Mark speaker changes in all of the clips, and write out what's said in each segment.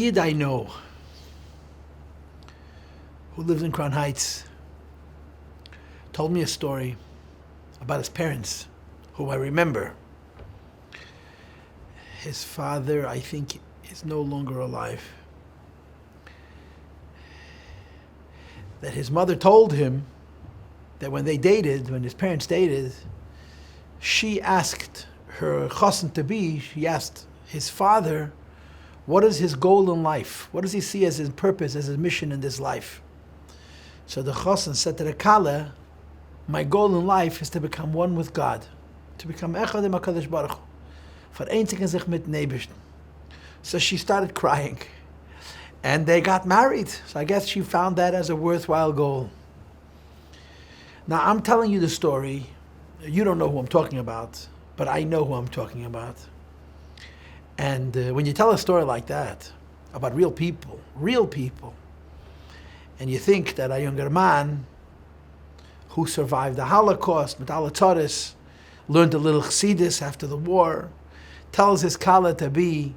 Speaker 1: Yid I know who lives in Crown Heights told me a story about his parents, who I remember. His father, I think, is no longer alive. That his mother told him that when his parents dated, she asked her chassan to be, she asked his father, what is his goal in life? What does he see as his purpose, as his mission in this life? So the chassan said to the kala, my goal in life is to become one with God, to become echad im HaKadosh Baruch Hu. Vereinigen sich mit Nebishten. So she started crying. And they got married. So I guess she found that as a worthwhile goal. Now I'm telling you the story. You don't know who I'm talking about, but I know who I'm talking about. And when you tell a story like that, about real people, and you think that a younger man who survived the Holocaust, mit alle Tzoros, learned a little Chassidus after the war, tells his kala to be,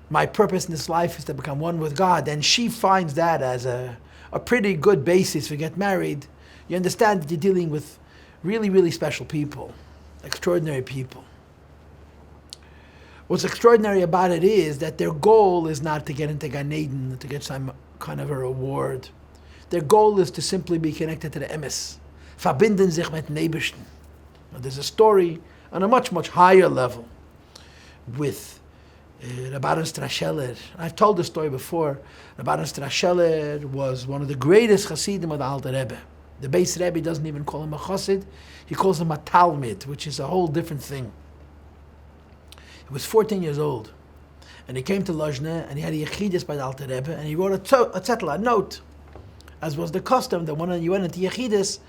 Speaker 1: my purpose in this life is to become one with God, and she finds that as a pretty good basis to get married, you understand that you're dealing with really, really special people, extraordinary people. What's extraordinary about it is that their goal is not to get into Gan Eden, to get some kind of a reward. Their goal is to simply be connected to the emes. Verbinden sich mit Nebishten. There's a story on a much, much higher level with Rabbi Strasheller. I've told this story before. Rabbi Strasheller was one of the greatest Chassidim of the Alter Rebbe. The Beis Rebbe doesn't even call him a Chassid, he calls him a Talmid, which is a whole different thing. He was 14 years old, and he came to Lozhne, and he had a Yechidus by the Alter Rebbe, and he wrote a zettel, a note, as was the custom, that when you went into Yechidus,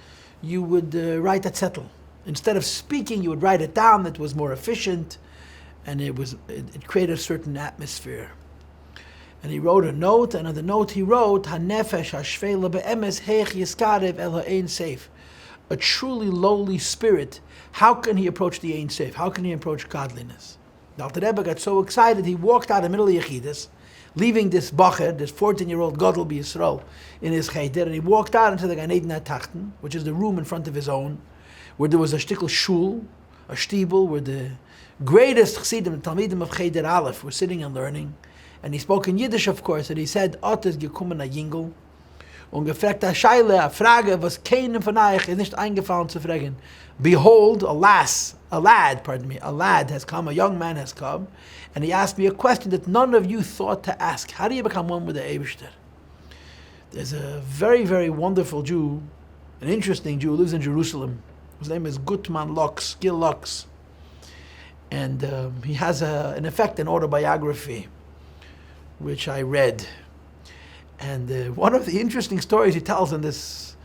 Speaker 1: you would write a zettel. Instead of speaking, you would write it down. It was more efficient, and it created a certain atmosphere. And he wrote a note, and on the note he wrote, "Hanefesh hashvela be'emes heich yiskarev el ha'ein seif." A truly lowly spirit, how can he approach the Ein Seif? How can he approach godliness? The Alter Rebbe got so excited, he walked out in the middle of Yechidus, leaving this bacher, this 14-year-old Gadol B'Yisrael, in his cheder, and he walked out into the Gan Eden HaTachten, which is the room in front of his own, where there was a shtickle shul, a shtibel, where the greatest Chassidim, the Talmidim of Cheder Aleph, were sitting and learning. And he spoke in Yiddish, of course, and he said, "Ot is gekommen a Jingel, und gefragt a Scheile, a Frage, was keinem von euch ist nicht eingefallen zu fragen. Behold, a lad has come, a young man has come, and he asked me a question that none of you thought to ask. How do you become one with the Eibishter?" There's a very, very wonderful Jew, an interesting Jew, who lives in Jerusalem. His name is Gutman Lux, Gil Lux. And he has, in effect, an autobiography, which I read. And one of the interesting stories he tells in this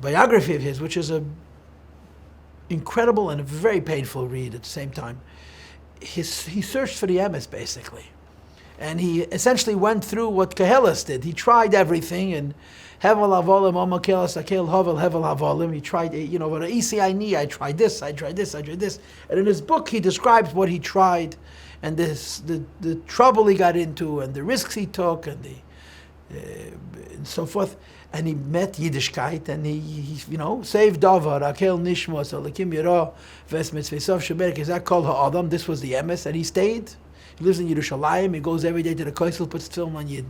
Speaker 1: biography of his, which is an incredible and a very painful read at the same time, he searched for the emes, basically. And he essentially went through what Kehelas did. He tried everything, and Hevel Havolim, Amakelas, Akel Havel, Hevel Havolim. He tried, what an ECI, I tried this. And in his book, he describes what he tried, and the trouble he got into, and the risks he took, and so forth. And he met Yiddishkeit, and he saved Davar, Akel Nishmos, Alakim Yirah, Ves Mitzvesov Sheberek, is that called Ha'adam? This was the emes, and he stayed. He lives in Yerushalayim. He goes every day to the Koisel, puts film on Yid.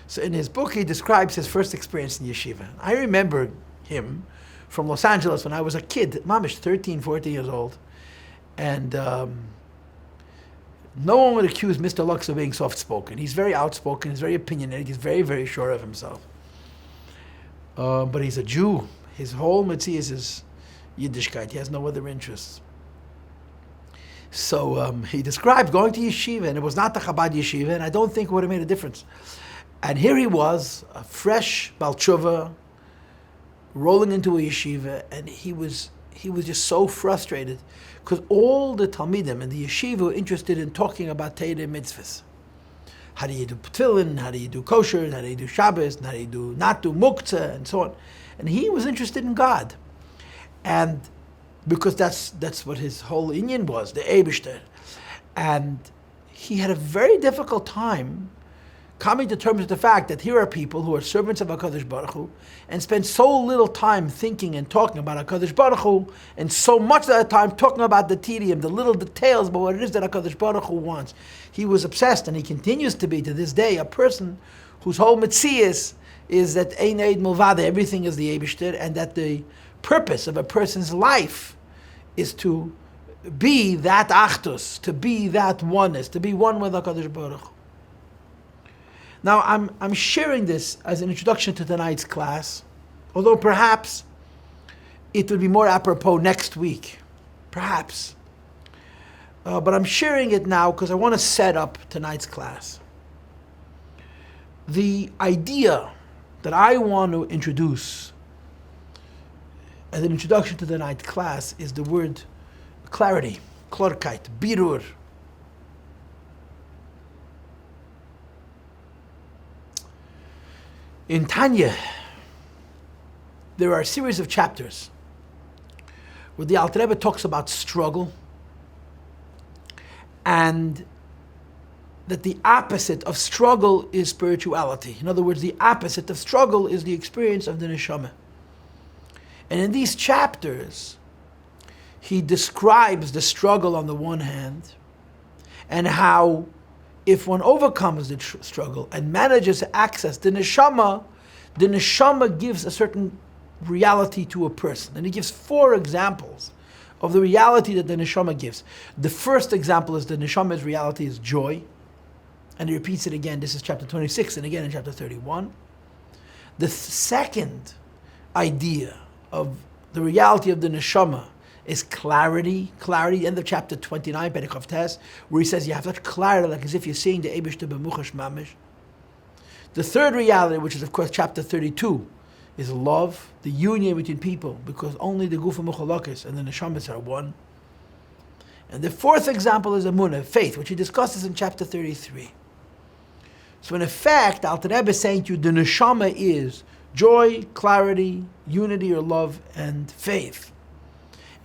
Speaker 1: So in his book, he describes his first experience in yeshiva. I remember him from Los Angeles when I was a kid, mamish, 13, 14 years old. And no one would accuse Mr. Lux of being soft-spoken. He's very outspoken. He's very opinionated. He's very, very sure of himself. But he's a Jew. His whole mitzvah is Yiddishkeit. He has no other interests. So he described going to yeshiva, and it was not the Chabad yeshiva, and I don't think it would have made a difference. And here he was, a fresh Baal Teshuvah, rolling into a yeshiva, and he was just so frustrated, because all the Talmidim and the yeshiva were interested in talking about Torah mitzvahs. How do you do tefillin? How do you do kosher? How do you do Shabbos? How do you do not do muktzah? And so on. And he was interested in God. And because that's what his whole inyan was, the Eibishter. And he had a very difficult time coming to terms with the fact that here are people who are servants of HaKadosh Baruch Hu and spend so little time thinking and talking about HaKadosh Baruch Hu, and so much of that time talking about the tedium, the little details about what it is that HaKadosh Baruch Hu wants. He was obsessed, and he continues to be to this day, a person whose whole metzias is that Ein Eid Milvada, everything is the Eibishter, and that the purpose of a person's life is to be that achdus, to be that oneness, to be one with HaKadosh Baruch Hu. Now, I'm sharing this as an introduction to tonight's class, although perhaps it would be more apropos next week, perhaps. But I'm sharing it now because I want to set up tonight's class. The idea that I want to introduce as an introduction to tonight's class is the word clarity, klarkeit, birur. In Tanya, there are a series of chapters where the Alter Rebbe talks about struggle, and that the opposite of struggle is spirituality. In other words, the opposite of struggle is the experience of the neshama. And in these chapters, he describes the struggle on the one hand, and how if one overcomes the struggle and manages to access the neshama gives a certain reality to a person. And he gives 4 examples of the reality that the neshama gives. The first example is the neshama's reality is joy. And he repeats it again. This is chapter 26 and again in chapter 31. The second idea of the reality of the neshama is clarity, end of chapter 29, Perikov Tes, where he says you have such clarity, like as if you're seeing the Eibishter b'muchash mamish. The third reality, which is of course chapter 32, is love, the union between people, because only the Gufa Muchalakis and the Neshamas are one. And the fourth example is Emunah, faith, which he discusses in chapter 33. So in effect, Alter Rebbe is saying to you, the Neshama is joy, clarity, unity or love, and faith.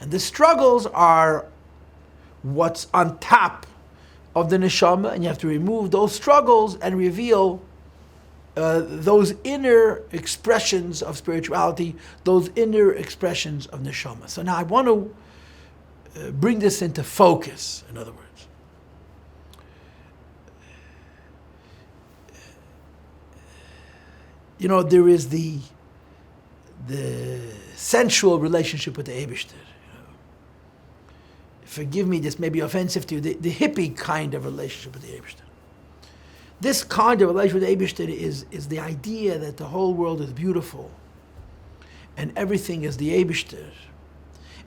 Speaker 1: And the struggles are what's on top of the neshama, and you have to remove those struggles and reveal those inner expressions of spirituality, those inner expressions of neshama. So now I want to bring this into focus, in other words. You know, there is the sensual relationship with the Eibishter. Forgive me, this may be offensive to you, the hippie kind of relationship with the Eibishter. This kind of relationship with the Eibishter is the idea that the whole world is beautiful and everything is the Eibishter.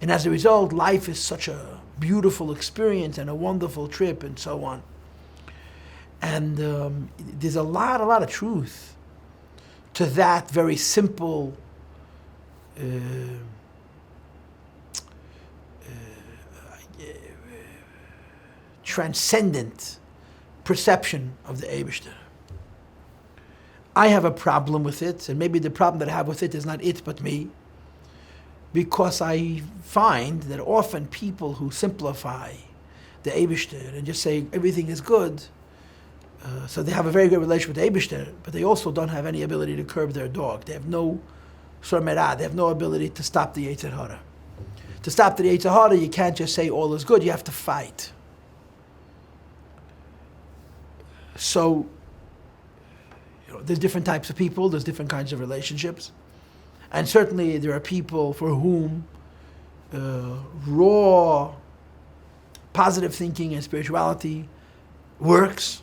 Speaker 1: And as a result, life is such a beautiful experience and a wonderful trip and so on. And there's a lot of truth to that very simple transcendent perception of the Eibishter. I have a problem with it, and maybe the problem that I have with it is not it but me, because I find that often people who simplify the Eibishter and just say everything is good, so they have a very good relationship with the Eibishter, but they also don't have any ability to curb their dog. They have no sormerah, they have no ability to stop the Yetzer Hara. To stop the Yetzer Hara, you can't just say all is good, you have to fight. So, you know, there's different types of people, there's different kinds of relationships. And certainly there are people for whom raw, positive thinking and spirituality works.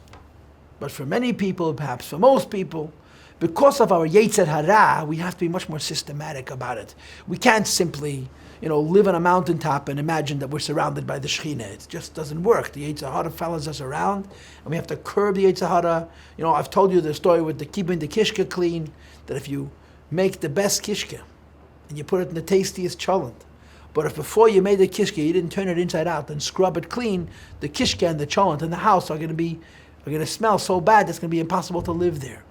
Speaker 1: But for many people, perhaps for most people, because of our Yetzer Hara, we have to be much more systematic about it. We can't simply, live on a mountaintop and imagine that we're surrounded by the Shekhinah. It just doesn't work. The Yetzer Hara follows us around, and we have to curb the Yetzer Hara. I've told you the story with the keeping the kishke clean, that if you make the best kishke and you put it in the tastiest cholent, but if before you made the kishke you didn't turn it inside out and scrub it clean, the kishke and the cholent in the house are going to smell so bad it's going to be impossible to live there.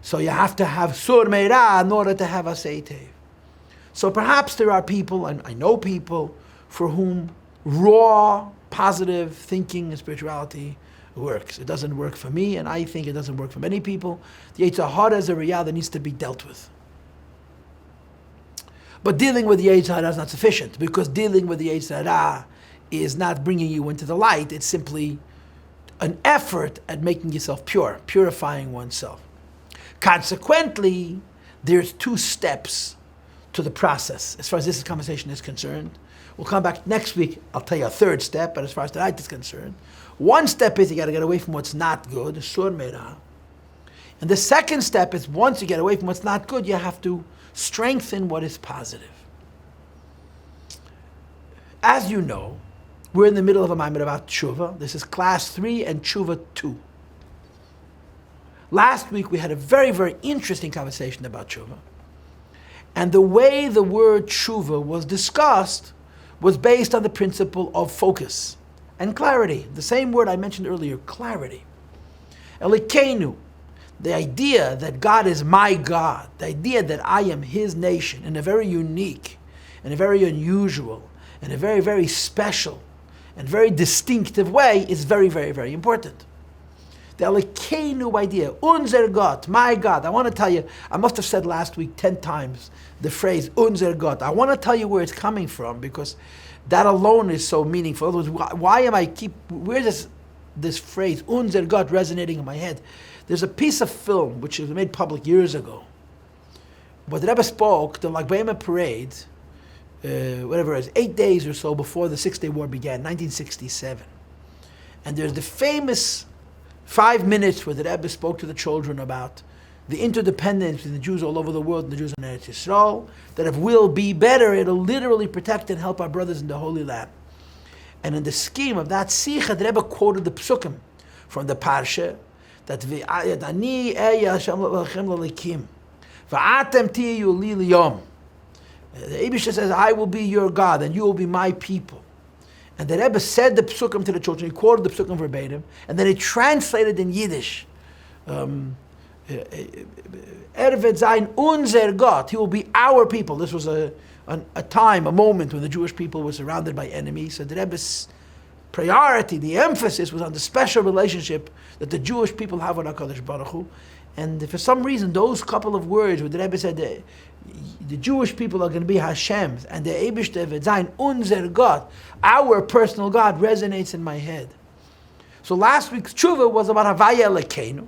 Speaker 1: So you have to have sur meirah in order to have asay tev. So perhaps there are people, and I know people, for whom raw, positive thinking and spirituality works. It doesn't work for me, and I think it doesn't work for many people. The Yetzer Hara is a reality that needs to be dealt with. But dealing with the Yetzer Hara is not sufficient, because dealing with the Yetzer Hara is not bringing you into the light. It's simply an effort at making yourself pure, purifying oneself. Consequently, there's 2 steps to the process as far as this conversation is concerned. We'll come back next week. I'll tell you a 3rd step, but as far as the night is concerned, 1 step is you got to get away from what's not good, sur merah. And the 2nd step is once you get away from what's not good, you have to strengthen what is positive. As you know, we're in the middle of a Maamar about Teshuvah. This is class 3 and Teshuvah 2. Last week we had a very, very interesting conversation about Teshuvah. And the way the word Teshuvah was discussed was based on the principle of focus and clarity. The same word I mentioned earlier, clarity. Elikenu, the idea that God is my God, the idea that I am His nation in a very unique and a very unusual and a very, very special and very distinctive way is very, very, very important. The Elikenu idea, unser Gott, my God. I want to tell you, I must have said last week 10 times the phrase unser Gott. I want to tell you where it's coming from, because that alone is so meaningful. In other words, why am I where does this phrase unser Gott resonating in my head? There's a piece of film which was made public years ago, but the Rebbe spoke the Lag parade, whatever it is, 8 days or so before the 6-Day War began, 1967. And there's the famous 5 minutes where the Rebbe spoke to the children about the interdependence between the Jews all over the world and the Jews in Eretz Yisrael, that if we'll be better, it'll literally protect and help our brothers in the Holy Land. And in the scheme of that Sikha, the Rebbe quoted the Psukim from the Parsha, that Ani eya Hashem lechem lelikim, va'atem tiyu li liyom. The Eibusha says, I will be your God and you will be my people. And the Rebbe said the psukim to the children. He quoted the psukim verbatim, and then he translated in Yiddish. Ervet sein unser Gott. He will be our people. This was a time, a moment when the Jewish people were surrounded by enemies. So the Rebbe's priority, the emphasis was on the special relationship that the Jewish people have with HaKadosh Baruch Hu. And for some reason, those couple of words where the Rebbe said the Jewish people are going to be Hashem's, and the Eibishter wird sein unser Gott, our personal God, resonates in my head. So last week's Teshuvah was about Havaya Elokeinu.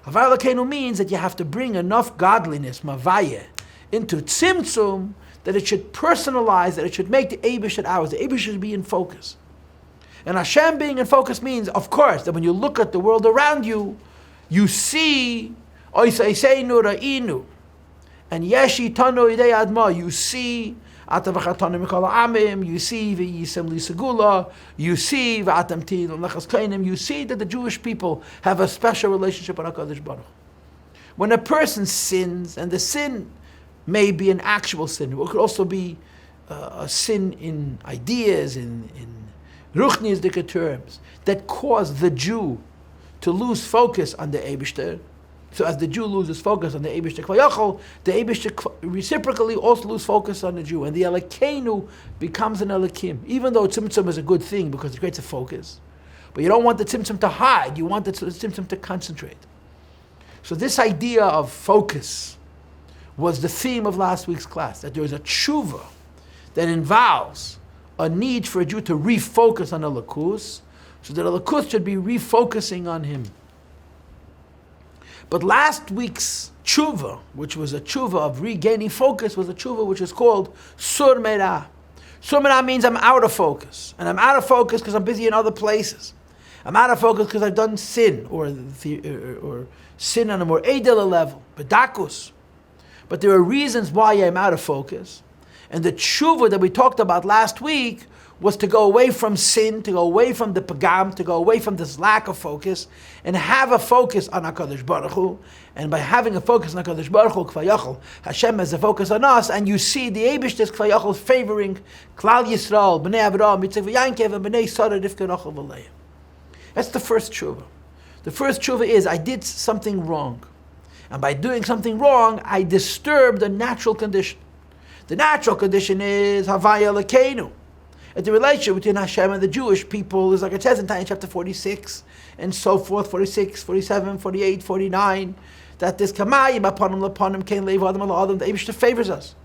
Speaker 1: Havaya Elokeinu means that you have to bring enough godliness, Mavaya, into Tzimtzum, that it should personalize, that it should make the Eibishter ours. The Eibishter should be in focus. And Hashem being in focus means, of course, that when you look at the world around you, you see Oiseiseinu Ra'inu, and Yeshi Tano Idei Adma, you see Atavachatanu Mikol Amim, you see V'yisem Li Segula, you see V'atam Tin Lechas Kleinim, you see that the Jewish people have a special relationship with HaKadosh Baruch. When a person sins, and the sin may be an actual sin, it could also be a sin in ideas, in ruchnisdike terms, that cause the Jew to lose focus on the Eibishter. So as the Jew loses focus on the Eibishter Kvayachol, the Eibishter reciprocally also loses focus on the Jew. And the Elokeinu becomes an Elokim. Even though Tzimtzum is a good thing because it creates a focus. But you don't want the Tzimtzum to hide, you want the Tzimtzum to concentrate. So this idea of focus was the theme of last week's class, that there is a Teshuvah that involves a need for a Jew to refocus on Elokus, so that Elokus should be refocusing on him. But last week's Teshuvah, which was a Teshuvah of regaining focus, was a Teshuvah which is called Sur Merah. Sur Merah means I'm out of focus. And I'm out of focus because I'm busy in other places. I'm out of focus because I've done sin, or sin on a more edel level, bedakus. But there are reasons why I'm out of focus. And the Teshuvah that we talked about last week was to go away from sin, to go away from the pagam, to go away from this lack of focus, and have a focus on HaKadosh Baruch Hu. And by having a focus on HaKadosh Baruch Hu, Kvayachol, Hashem has a focus on us, and you see the Eibishter's Kvayachol favoring Klal Yisrael, Bnei Avraham, Yitzchak v'Yankev, and Bnei Sarah, Rivka, Rachel, v'Leah. That's the first Teshuvah. The first Teshuvah is, I did something wrong. And by doing something wrong, I disturbed a natural condition. The natural condition is Havaya Elokeinu. And the relationship between Hashem and the Jewish people is like it says in Tanya chapter 46, and so forth, 46, 47, 48, 49, that this Kamayim upon him, Cain, Levi, Adam, Allah, the Eibishter favors us.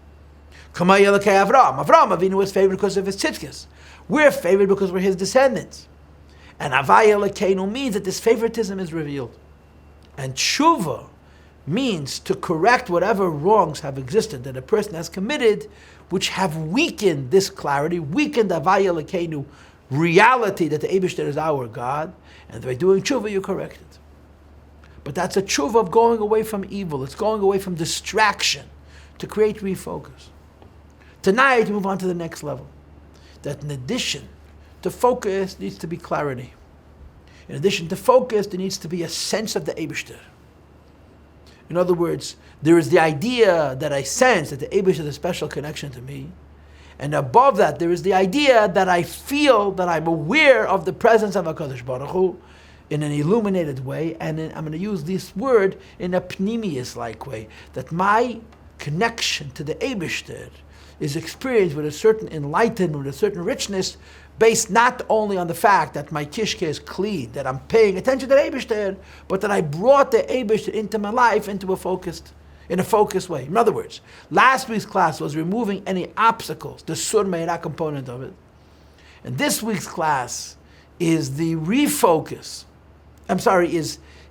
Speaker 1: Kamayim Elokei Avram. Avram Avinu was favored because of his tzidkes. We're favored because we're his descendants. And Havaya Elokeinu means that this favoritism is revealed. And Teshuvah means to correct whatever wrongs have existed that a person has committed, which have weakened this clarity, weakened Havaya Elokeinu reality that the Eibishter is our God, and by doing Teshuvah you correct it. But that's a Teshuvah of going away from evil. It's going away from distraction to create refocus. Tonight we move on to the next level. That in addition to focus needs to be clarity. In addition to focus, there needs to be a sense of the Eibishter. In other words, there is the idea that I sense that the Eibishter is a special connection to me. And above that, there is the idea that I feel that I'm aware of the presence of HaKadosh Baruch Hu in an illuminated way. And I'm going to use this word in a pnimius-like way. That my connection to the Eibishter is experienced with a certain enlightenment, with a certain richness, based not only on the fact that my kishke is clean, that I'm paying attention to the Eibishter, but that I brought the Eibishter into my life in a focused way. In other words, last week's class was removing any obstacles, the sur meira component of it. And this week's class is the refocus.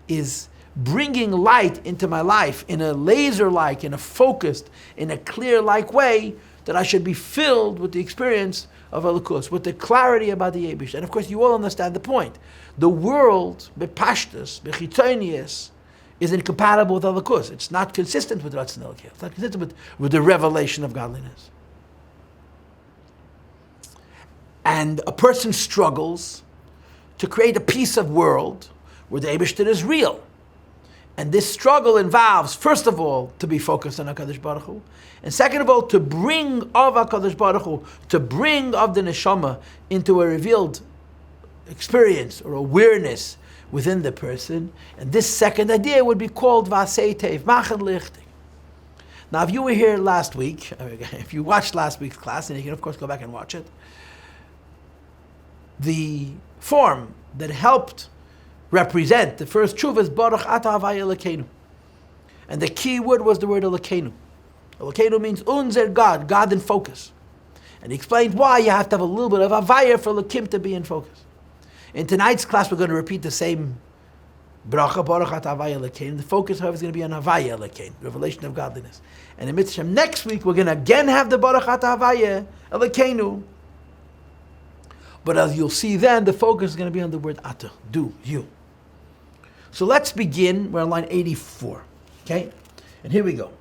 Speaker 1: Is bringing light into my life in a laser-like, in a focused, in a clear-like way, that I should be filled with the experience of Elokus, with the clarity about the Eibush. And of course, you all understand the point. The world, bepashtus, bechitzonius, is incompatible with Elokus. It's not consistent with Ratzon Elokei. It's not consistent with the revelation of godliness. And a person struggles to create a piece of world where the Eibush is real. And this struggle involves, first of all, to be focused on HaKadosh Baruch Hu, and second of all, to bring of HaKadosh Baruch Hu, to bring of the neshama into a revealed experience or awareness within the person. And this second idea would be called Vasei Tev, Machen Lichting. Now, if you were here last week, if you watched last week's class, and you can of course go back and watch it, the form that helped represent the first Teshuvah is Baruch Ata Havaya Elokeinu. And the key word was the word Elokeinu. Elokeinu means unser God, God in focus. And he explained why you have to have a little bit of Havaya for Elokim to be in focus. In tonight's class, we're going to repeat the same Bracha, Baruch Ata Havaya Elokeinu. The focus, however, is going to be on Havaya Elokeinu, revelation of godliness. And in Mitzvah next week, we're going to again have the Baruch Ata Havaya Elokeinu. But as you'll see then, the focus is going to be on the word Ata, do, you. So let's begin. We're on line 84. Okay? And here we go.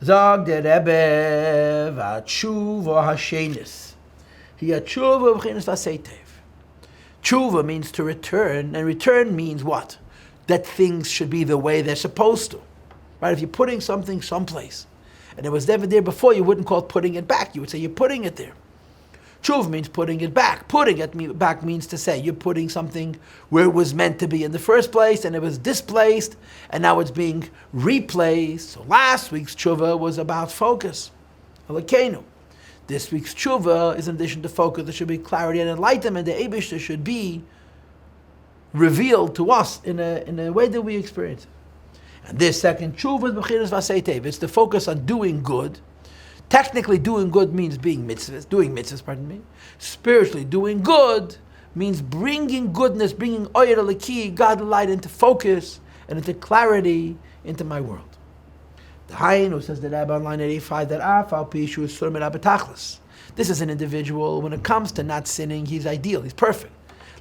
Speaker 1: Zag der Rebbe v'atshuvah hashenis. Hi atshuvah v'chinas v'aseitev. Teshuvah means to return, and return means what? That things should be the way they're supposed to. Right? If you're putting something someplace, and it was never there before, you wouldn't call it putting it back. You would say you're putting it there. Teshuvah means putting it back. Putting it back means to say you're putting something where it was meant to be in the first place, and it was displaced, and now it's being replaced. So last week's Teshuvah was about focus. Elokeinu. This week's Teshuvah is in addition to focus, there should be clarity and enlightenment. The Eibishter should be revealed to us in a way that we experience it. And this second Teshuvah is B'chinas V'aseitev. It's the focus on doing good. Technically, doing good means doing mitzvahs, Spiritually, doing good means bringing goodness, bringing Oyer Eliki, God light, into focus and into clarity into my world. The Chanin, says the Rabbi on line 85, that Afal Pishu is Sur Meira B'Tachlis. This is an individual, when it comes to not sinning, he's ideal, he's perfect.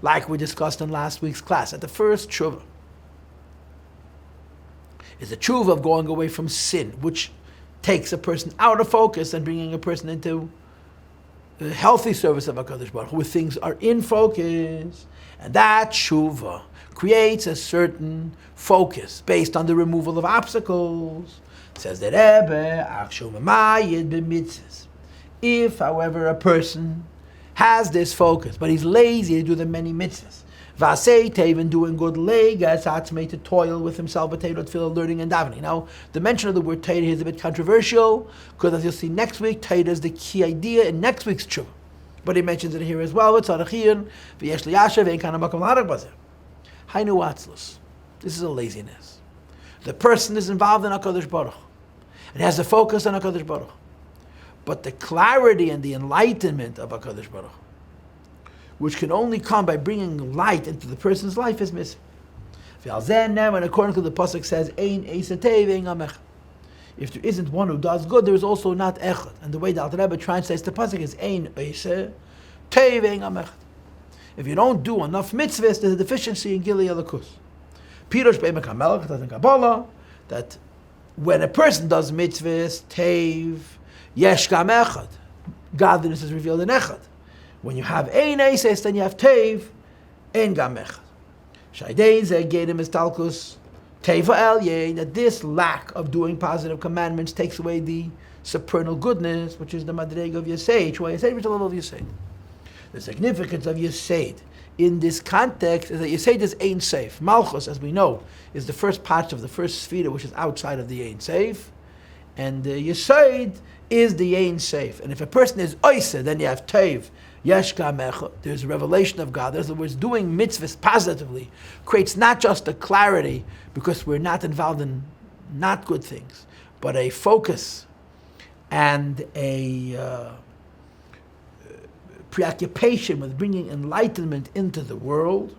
Speaker 1: Like we discussed in last week's class, at the first Teshuvah is the Teshuvah of going away from sin, which takes a person out of focus and bringing a person into the healthy service of HaKadosh Baruch Hu, where things are in focus. And that Teshuvah creates a certain focus based on the removal of obstacles. It says that if, however, a person has this focus, but he's lazy to do the many mitzvahs, Vasei Tev, doing good, legas atzmei, to toil with himself, but tefillah, learning and davening. Now, the mention of the word Torah here is a bit controversial, because as you'll see next week, Torah is the key idea in next week's Teshuvah. But he mentions it here as well. Hainu atzlus. This is a laziness. The person is involved in HaKadosh Baruch Hu. It has a focus on HaKadosh Baruch Hu. But the clarity and the enlightenment of HaKadosh Baruch Hu, which can only come by bringing light into the person's life, is missing. And according to the pasuk says, if there isn't one who does good, there is also not echad. And the way the Alter Rebbe translates the pasuk is ein eise teving amechad. If you don't do enough mitzvahs, there's a deficiency in Gili Elikus. Pirush be'emek hamelech, that's in Kabbalah, that when a person does mitzvahs, tev, yesh gam echad. Godliness is revealed in echad. When you have ein eises, then you have tev, ein gam echad. Shaidein ze gedim is talkus teva elye, that this lack of doing positive commandments takes away the supernal goodness, which is the madreg of Yosei. Why Yosei, which is the level of Yosei. The significance of Yosei in this context is that Yosei is Ein Seif. Malchus, as we know, is the first part of the first Sefira, which is outside of the Ein Seif, and Yosei is the Ein Seif. And if a person is Oise, then you have Tev, Yesh Gamecha. There's a revelation of God. In other words, doing mitzvahs positively creates not just a clarity, because we're not involved in not good things, but a focus and a preoccupation with bringing enlightenment into the world,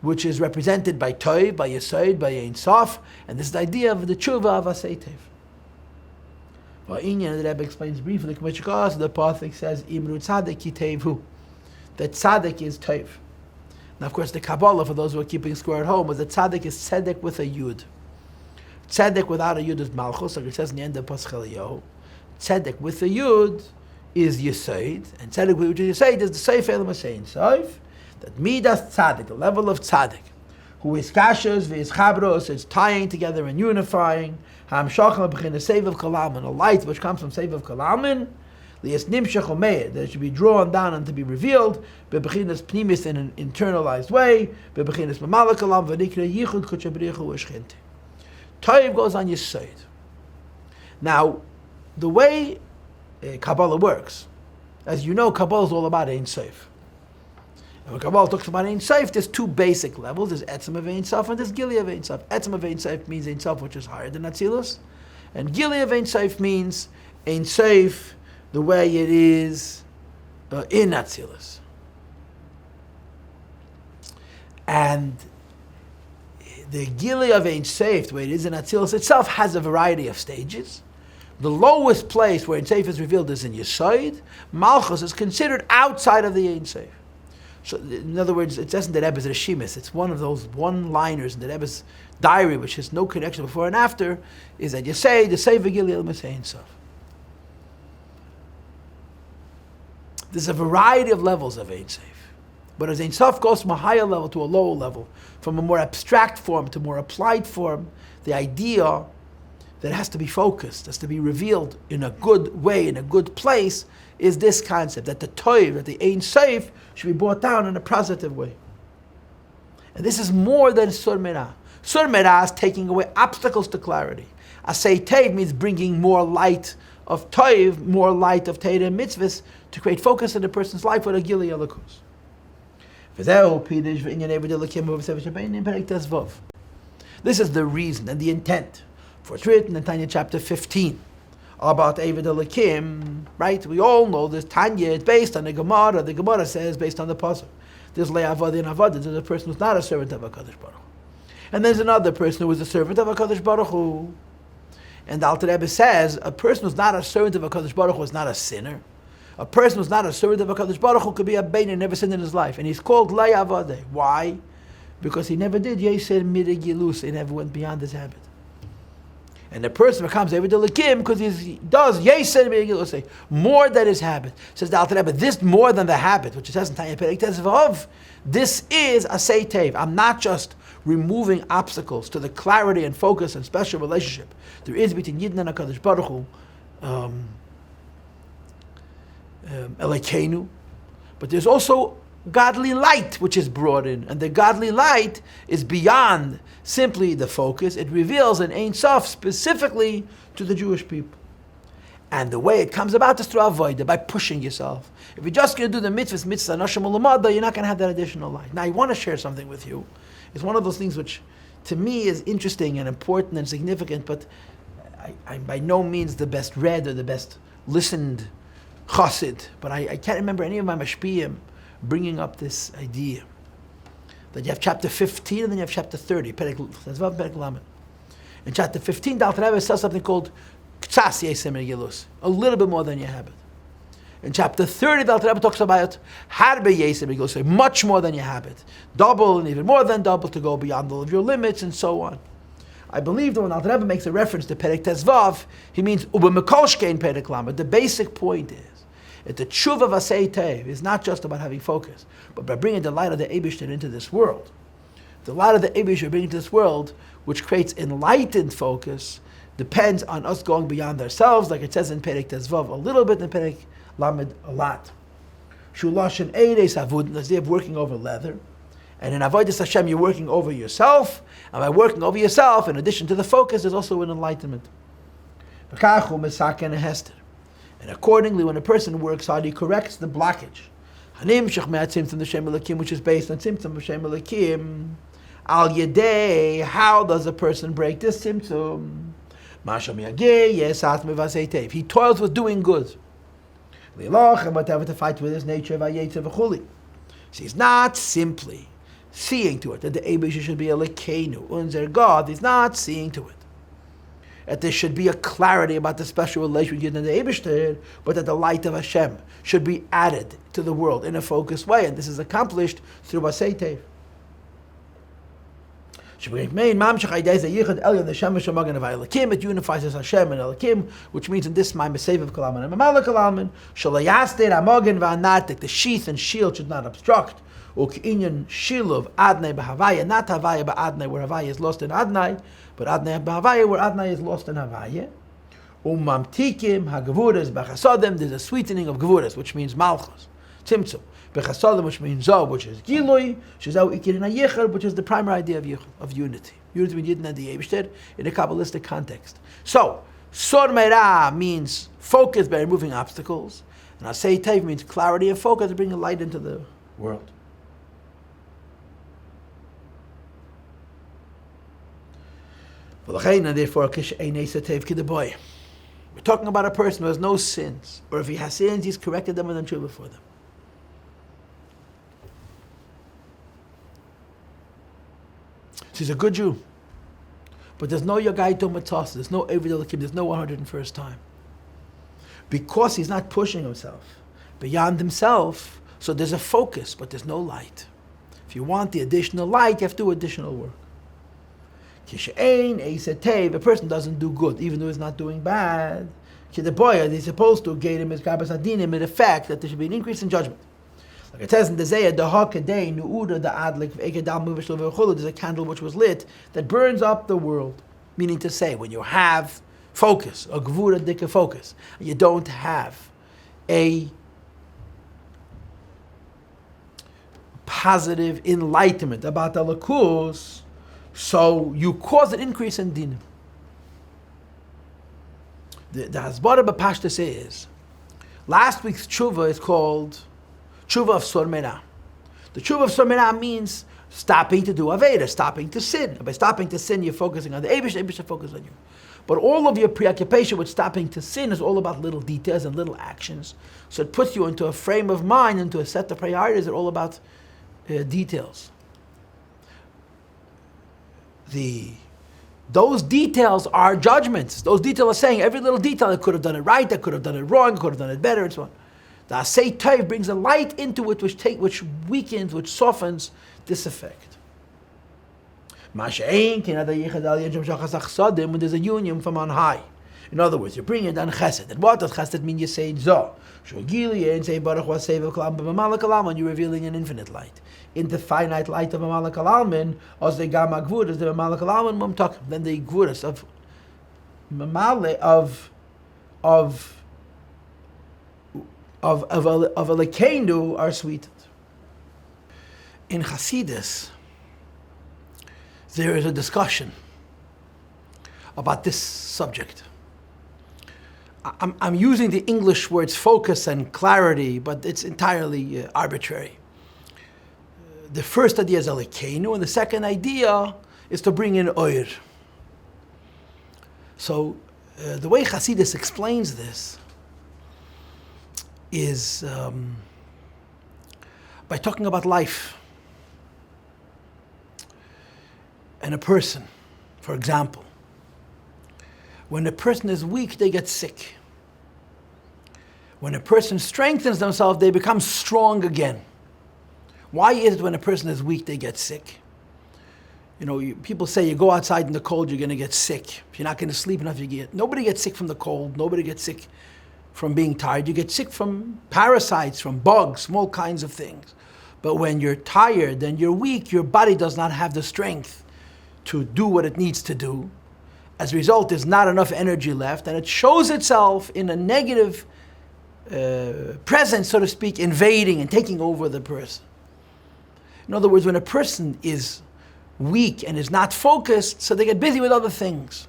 Speaker 1: which is represented by Toiv, by Yesod, by Ein Sof, and this is the idea of the Teshuvah of Asay Tev. Well, Inyan, the Rebbe explains briefly, the Pasuk says, Imru Tzaddik Yitevu, that Tzaddik is Toiv. Now, of course, the Kabbalah, for those who are keeping score at home, was that Tzaddik is Tzedek with a Yud. Tzedek without a Yud is Malchus, like it says in the end of Pasuk Eliyahu. Tzedek with a Yud is Yesod, and Tzedek which is Yesod is the Seif Elam Hasein Seif, that Midas Tzaddik, the level of Tzaddik, who is Kashas, v'is Chabros, is tying together and unifying, Ham Shacham b'chin a Seif of Kalaman, a light which comes from Seif of Kalaman, Lias Nimshach Omeir, that it should be drawn down and to be revealed, b'bechinas Pnimis in an internalized way, b'bechinas Mamalak Kalam, v'nikra Yichud Kuchabrichu U'shchinte. Toiv goes on Yesod. Now, the way Kabbalah works, as you know, Kabbalah is all about Ein Sof. And when Kabbalah talks about Ein Sof, there's two basic levels. There's Etzem of Ein Sof and there's Gili of Ein Sof. Etzem of Ein Sof means Ein Sof, which is higher than Atzilus. And Gili of Ein Sof means Ein Sof the way it is in Atzilus. And the Gili of Ein Sof, the way it is in Atzilus itself, has a variety of stages. The lowest place where Ein Sof is revealed is in Yesod. Malchus is considered outside of the Ein Sof. So, in other words, it doesn't that Rebbe's Reshimis. It's one of those one-liners in the Rebbe's diary, which has no connection before and after, is that Yesod, the Seif V'Gili El Ein Sof. There's a variety of levels of Ein Sof. But as Ein Sof goes from a higher level to a lower level, from a more abstract form to more applied form, the idea that has to be focused, has to be revealed in a good way, in a good place, is this concept, that the Toiv, that the Ein Sof, should be brought down in a positive way. And this is more than Sur Merah. Sur Merah is taking away obstacles to clarity. Asay Tev means bringing more light of Toiv, more light of Teirah and Mitzvahs, to create focus in a person's life with a Gili Elikus. This is the reason and the intent for it's written in Tanya chapter 15 about Eved Elokim, right? We all know this Tanya, it's based on the Gemara. The Gemara says based on the Pasuk. There's Le'avadi and Avadi, there's a person who's not a servant of HaKadosh Baruch Hu. And there's another person who is a servant of HaKadosh Baruch Hu. And the Alter Rebbe says, a person who's not a servant of HaKadosh Baruch Hu is not a sinner. A person who's not a servant of HaKadosh Baruch Hu could be a Bein and never sinned in his life. And he's called Le'avadi. Why? Because he never did Yeser Midig Yilus, he never went beyond his habit. And the person becomes Eved Elokim because he does Yeser Midig Yilus, more than his habit. Says the Alter Rebbe, this more than the habit, which it says in Tanya Perek Tezvav, this is Asay Tev. I'm not just removing obstacles to the clarity and focus and special relationship there is between Yidden and HaKadosh Baruch Hu, Elokeinu, but there's also godly light which is brought in, and the godly light is beyond simply the focus. It reveals an Ein Sof specifically to the Jewish people. And the way it comes about is through avodah, by pushing yourself. If you're just going to do the mitzvahs, anoshim ulamada, you're not going to have that additional light. Now, I want to share something with you. It's one of those things which, to me, is interesting and important and significant, but I'm by no means the best read or the best listened chassid. But I can't remember any of my mashpiyim bringing up this idea that you have chapter 15 and then you have chapter 30. In chapter 15, the Alter Rebbe says something called a little bit more than you have it. In chapter 30, the Alter Rebbe talks about much more than you have it. Double and even more than double to go beyond all of your limits and so on. I believe that when Alter Rebbe makes a reference to Perek Tezvav, he means Ubemekolshkein Perek Lamed. The basic point is that the Teshuvah Vasei Tev is not just about having focus, but by bringing the light of the Eibishter into this world. The light of the Eibishter bringing into this world, which creates enlightened focus, depends on us going beyond ourselves, like it says in Perek Tezvav a little bit, in Perek Lamed a lot. Shuloshen Eides Avud, that's the idea of working over leather. And in Avodas Hashem, you're working over yourself. And by working over yourself, in addition to the focus, there's also an enlightenment. And accordingly, when a person works hard, he corrects the blockage. Which is based on Tzimtzum B'Shem Elokim. Al Yedei, how does a person break this Tzimtzum? He toils with doing good. Whatever to fight with his nature. So he's not simply seeing to it that the Eibishter should be a Lekeinu, unser God. He's not seeing to it that there should be a clarity about the special relationship with the Eibishter, but that the light of Hashem should be added to the world in a focused way, and this is accomplished through Vasei Tev. It unifies as Hashem and Elokim, which means in this mind, the sheath and shield should not obstruct. Shiluv Adnai B'Havaya, not Havaya B'Adnai, where Havaya is lost in Adnai, but Adnai B'Havaya, where Adnai is lost in Havaya. Mamtikim HaGevuras B'Chasodim, there's a sweetening of Gevuras, which means Malchus, Tzimtzum. B'Chasodim, which means Zov, which is Gilui, Shezau Ikirin HaYichar, which is the primary idea of unity. Unity between Yidden and the Eibishter in a Kabbalistic context. So, Sor Meira means focus by removing obstacles, and Asei Tev means clarity and focus to bring a light into the world. Therefore, we're talking about a person who has no sins, or if he has sins, he's corrected them and done Teshuvah for them. So he's a good Jew, but there's no Yagai Tomatos, there's no Eved Elokim, there's no 101st time. Because he's not pushing himself beyond himself, so there's a focus, but there's no light. If you want the additional light, you have to do additional work. A person doesn't do good, even though he's not doing bad. He's supposed to gain him his gabas adinim in the fact that there should be an increase in judgment. Like it says in the Zayah, there's a candle which was lit that burns up the world. Meaning to say, when you have focus, a gvura dika focus, and you don't have a positive enlightenment about the lakus, so you cause an increase in din. The Hasbara B'Pashta says, last week's Teshuvah is called Teshuvah of Sor Meira. The Teshuvah of Sor Meira means stopping to do Aveda, stopping to sin. By stopping to sin, you're focusing on the Eibishter focuses on you. But all of your preoccupation with stopping to sin is all about little details and little actions. So it puts you into a frame of mind, into a set of priorities that are all about details. Those details are judgments. Those details are saying every little detail, I could have done it right, I could have done it wrong, I could have done it better, and so on. The Asei Tev brings a light into it which weakens, which softens this effect. When there's a union from on high. In other words, you're bringing down chesed. And what does chesed mean? You say zo. When you're revealing an infinite light. In the finite light of Maamar Mah Tovu, as the Gama Gvuras, the Maamar Mah Tovu Mum Takim. Then the Gvuras of a Lekeinu are sweetened. In Chassidus, there is a discussion about this subject I'm using the English words focus and clarity, but it's entirely arbitrary. The first idea is Elokeinu, and the second idea is to bring in Oir. So the way Chassidus explains this is by talking about life and a person. For example, when a person is weak, they get sick. When a person strengthens themselves, they become strong again. Why is it when a person is weak, they get sick? People say you go outside in the cold, you're going to get sick. If you're not going to sleep enough, nobody gets sick from the cold. Nobody gets sick from being tired. You get sick from parasites, from bugs, from all kinds of things. But when you're tired and you're weak, your body does not have the strength to do what it needs to do. As a result, there's not enough energy left, and it shows itself in a negative presence, so to speak, invading and taking over the person. In other words, when a person is weak and is not focused, so they get busy with other things.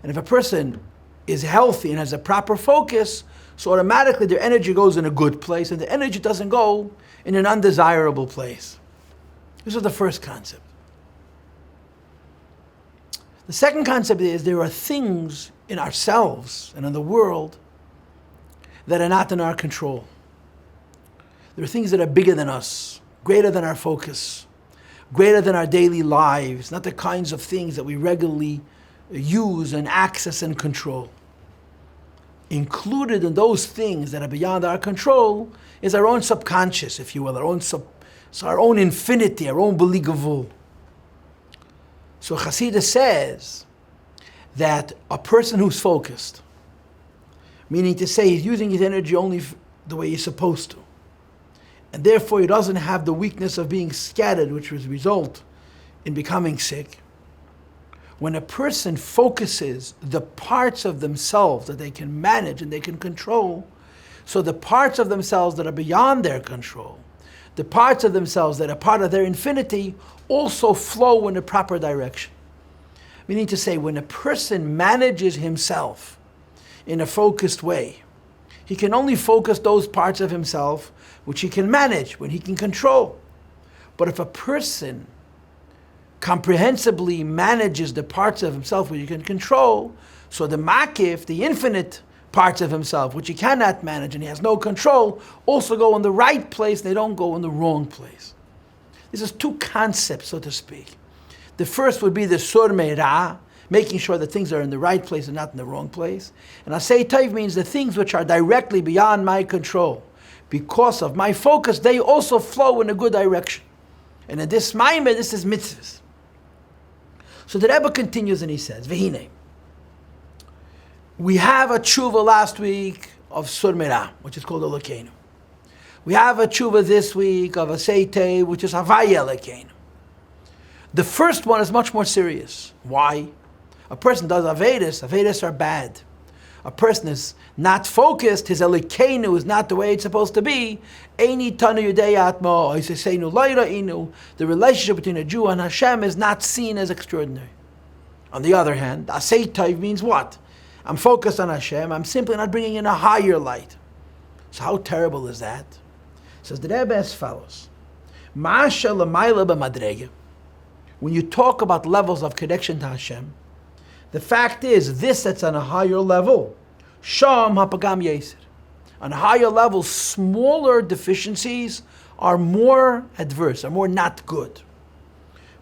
Speaker 1: And if a person is healthy and has a proper focus, so automatically their energy goes in a good place, and the energy doesn't go in an undesirable place. This is the first concept. The second concept is there are things in ourselves and in the world that are not in our control. There are things that are bigger than us, greater than our focus, greater than our daily lives, not the kinds of things that we regularly use and access and control. Included in those things that are beyond our control is our own subconscious, if you will, our own infinity, our own beligavul. So Chassidus says that a person who's focused, meaning to say he's using his energy only the way he's supposed to, and therefore he doesn't have the weakness of being scattered, which would result in becoming sick. When a person focuses the parts of themselves that they can manage and they can control, so the parts of themselves that are beyond their control, the parts of themselves that are part of their infinity, also flow in the proper direction. Meaning to say, when a person manages himself in a focused way, he can only focus those parts of himself which he can manage, when he can control. But if a person comprehensively manages the parts of himself which he can control, so the makif, the infinite parts of himself which he cannot manage and he has no control, also go in the right place, they don't go in the wrong place. This is two concepts, so to speak. The first would be the sur me'ra, making sure that things are in the right place and not in the wrong place. And asay tov means the things which are directly beyond my control. Because of my focus, they also flow in a good direction. And in this maimer, this is mitzvahs. So the Rebbe continues and he says, Vehine, we have a teshuvah last week of sur me'ra, which is called Elokeinu. We have a teshuvah this week of asay tov, which is Havaya Elokeinu. The first one is much more serious. Why? A person does Avedas are bad. A person is not focused, his Elokeinu is not the way it's supposed to be. Eini tanu yudei atmo, Yiseseinu loira inu. The relationship between a Jew and Hashem is not seen as extraordinary. On the other hand, asay tov means what? I'm focused on Hashem, I'm simply not bringing in a higher light. So how terrible is that? Says the Rebbe as follows. Ma'asha l'mayla b'madrega. When you talk about levels of connection to Hashem, the fact is, this that's on a higher level, sham hapagam yeser. On a higher level, smaller deficiencies are more adverse, are more not good.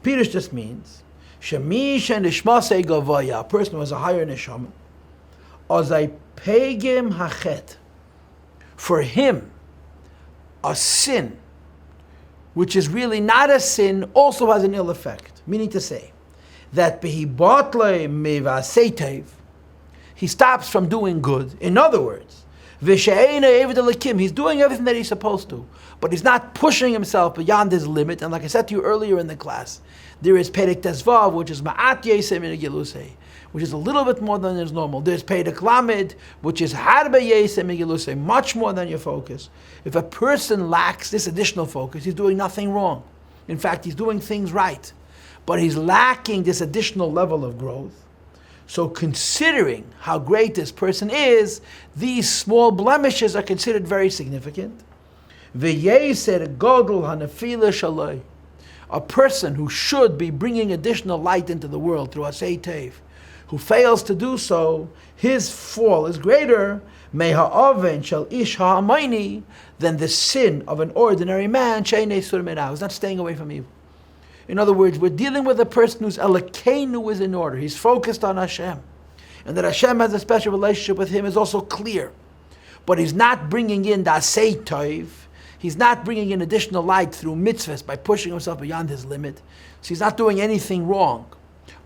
Speaker 1: Pirush just means, shemish and ishmasei gavaya, a person who has a higher neshama, azay pegim hachet. For him, a sin, which is really not a sin, also has an ill effect. Meaning to say, that he stops from doing good. In other words, he's doing everything that he's supposed to, but he's not pushing himself beyond his limit. And like I said to you earlier in the class, there is Perek Tezvav, which is Ma'at Yesem in Gilusei, which is a little bit more than is normal. There's Perek Lamed, which is Harbe Yesem in Gilusei, much more than your focus. If a person lacks this additional focus, he's doing nothing wrong. In fact, he's doing things right. But he's lacking this additional level of growth. So considering how great this person is, these small blemishes are considered very significant. V'yeser godel hanefila shaloi. A person who should be bringing additional light into the world through asay tev, who fails to do so, his fall is greater me'ha'oven shel ish ha'amayni than the sin of an ordinary man she'enei sur merah, who's not staying away from evil. In other words, we're dealing with a person whose Elokeinu is in order. He's focused on Hashem. And that Hashem has a special relationship with him is also clear. But he's not bringing in the asay tov. He's not bringing in additional light through mitzvahs by pushing himself beyond his limit. So he's not doing anything wrong.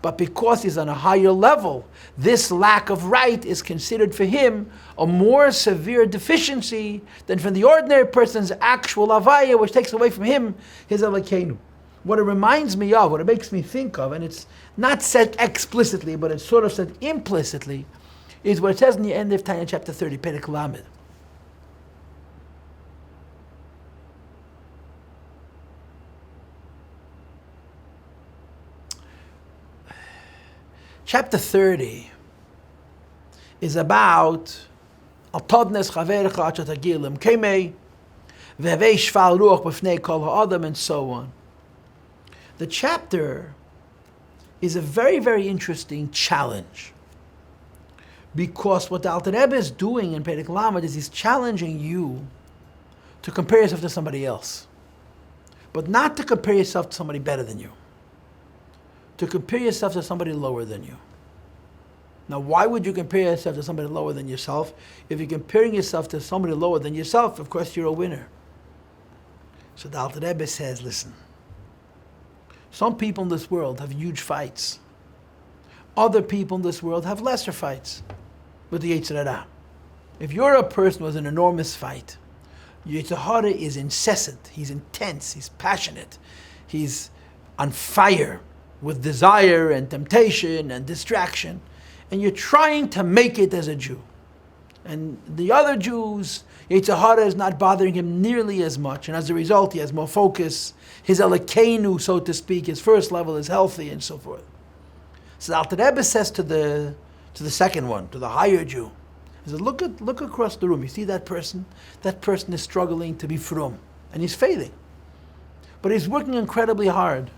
Speaker 1: But because he's on a higher level, this lack of right is considered for him a more severe deficiency than for the ordinary person's actual avaya, which takes away from him his Elokeinu. What it reminds me of, what it makes me think of, and it's not said explicitly, but it's sort of said implicitly, is what it says in the end of Tanya chapter 30, Perek Lamed. Chapter 30 is about Altodnes Chavercha Achatagilim Kemei Vevei Shval Ruach B'fnei Kol Ha'adam, and so on. The chapter is a very, very interesting challenge, because what the Alter Rebbe is doing in Perek Lamed is he's challenging you to compare yourself to somebody else, but not to compare yourself to somebody better than you, to compare yourself to somebody lower than you. Now, why would you compare yourself to somebody lower than yourself? If you're comparing yourself to somebody lower than yourself, of course you're a winner. So the Alter Rebbe says, listen, some people in this world have huge fights. Other people in this world have lesser fights with the Yetzer Hara. If you're a person with an enormous fight, your Yetzer Hara is incessant, he's intense, he's passionate, he's on fire with desire and temptation and distraction, and you're trying to make it as a Jew. And the other Jews, Yetzer Hara is not bothering him nearly as much, and as a result he has more focus. His Elokeinu, so to speak, his first level is healthy, and so forth. So the Alter Rebbe says to the second one, to the higher Jew, he says, look across the room. You see that person? That person is struggling to be frum, and he's failing. But he's working incredibly hard.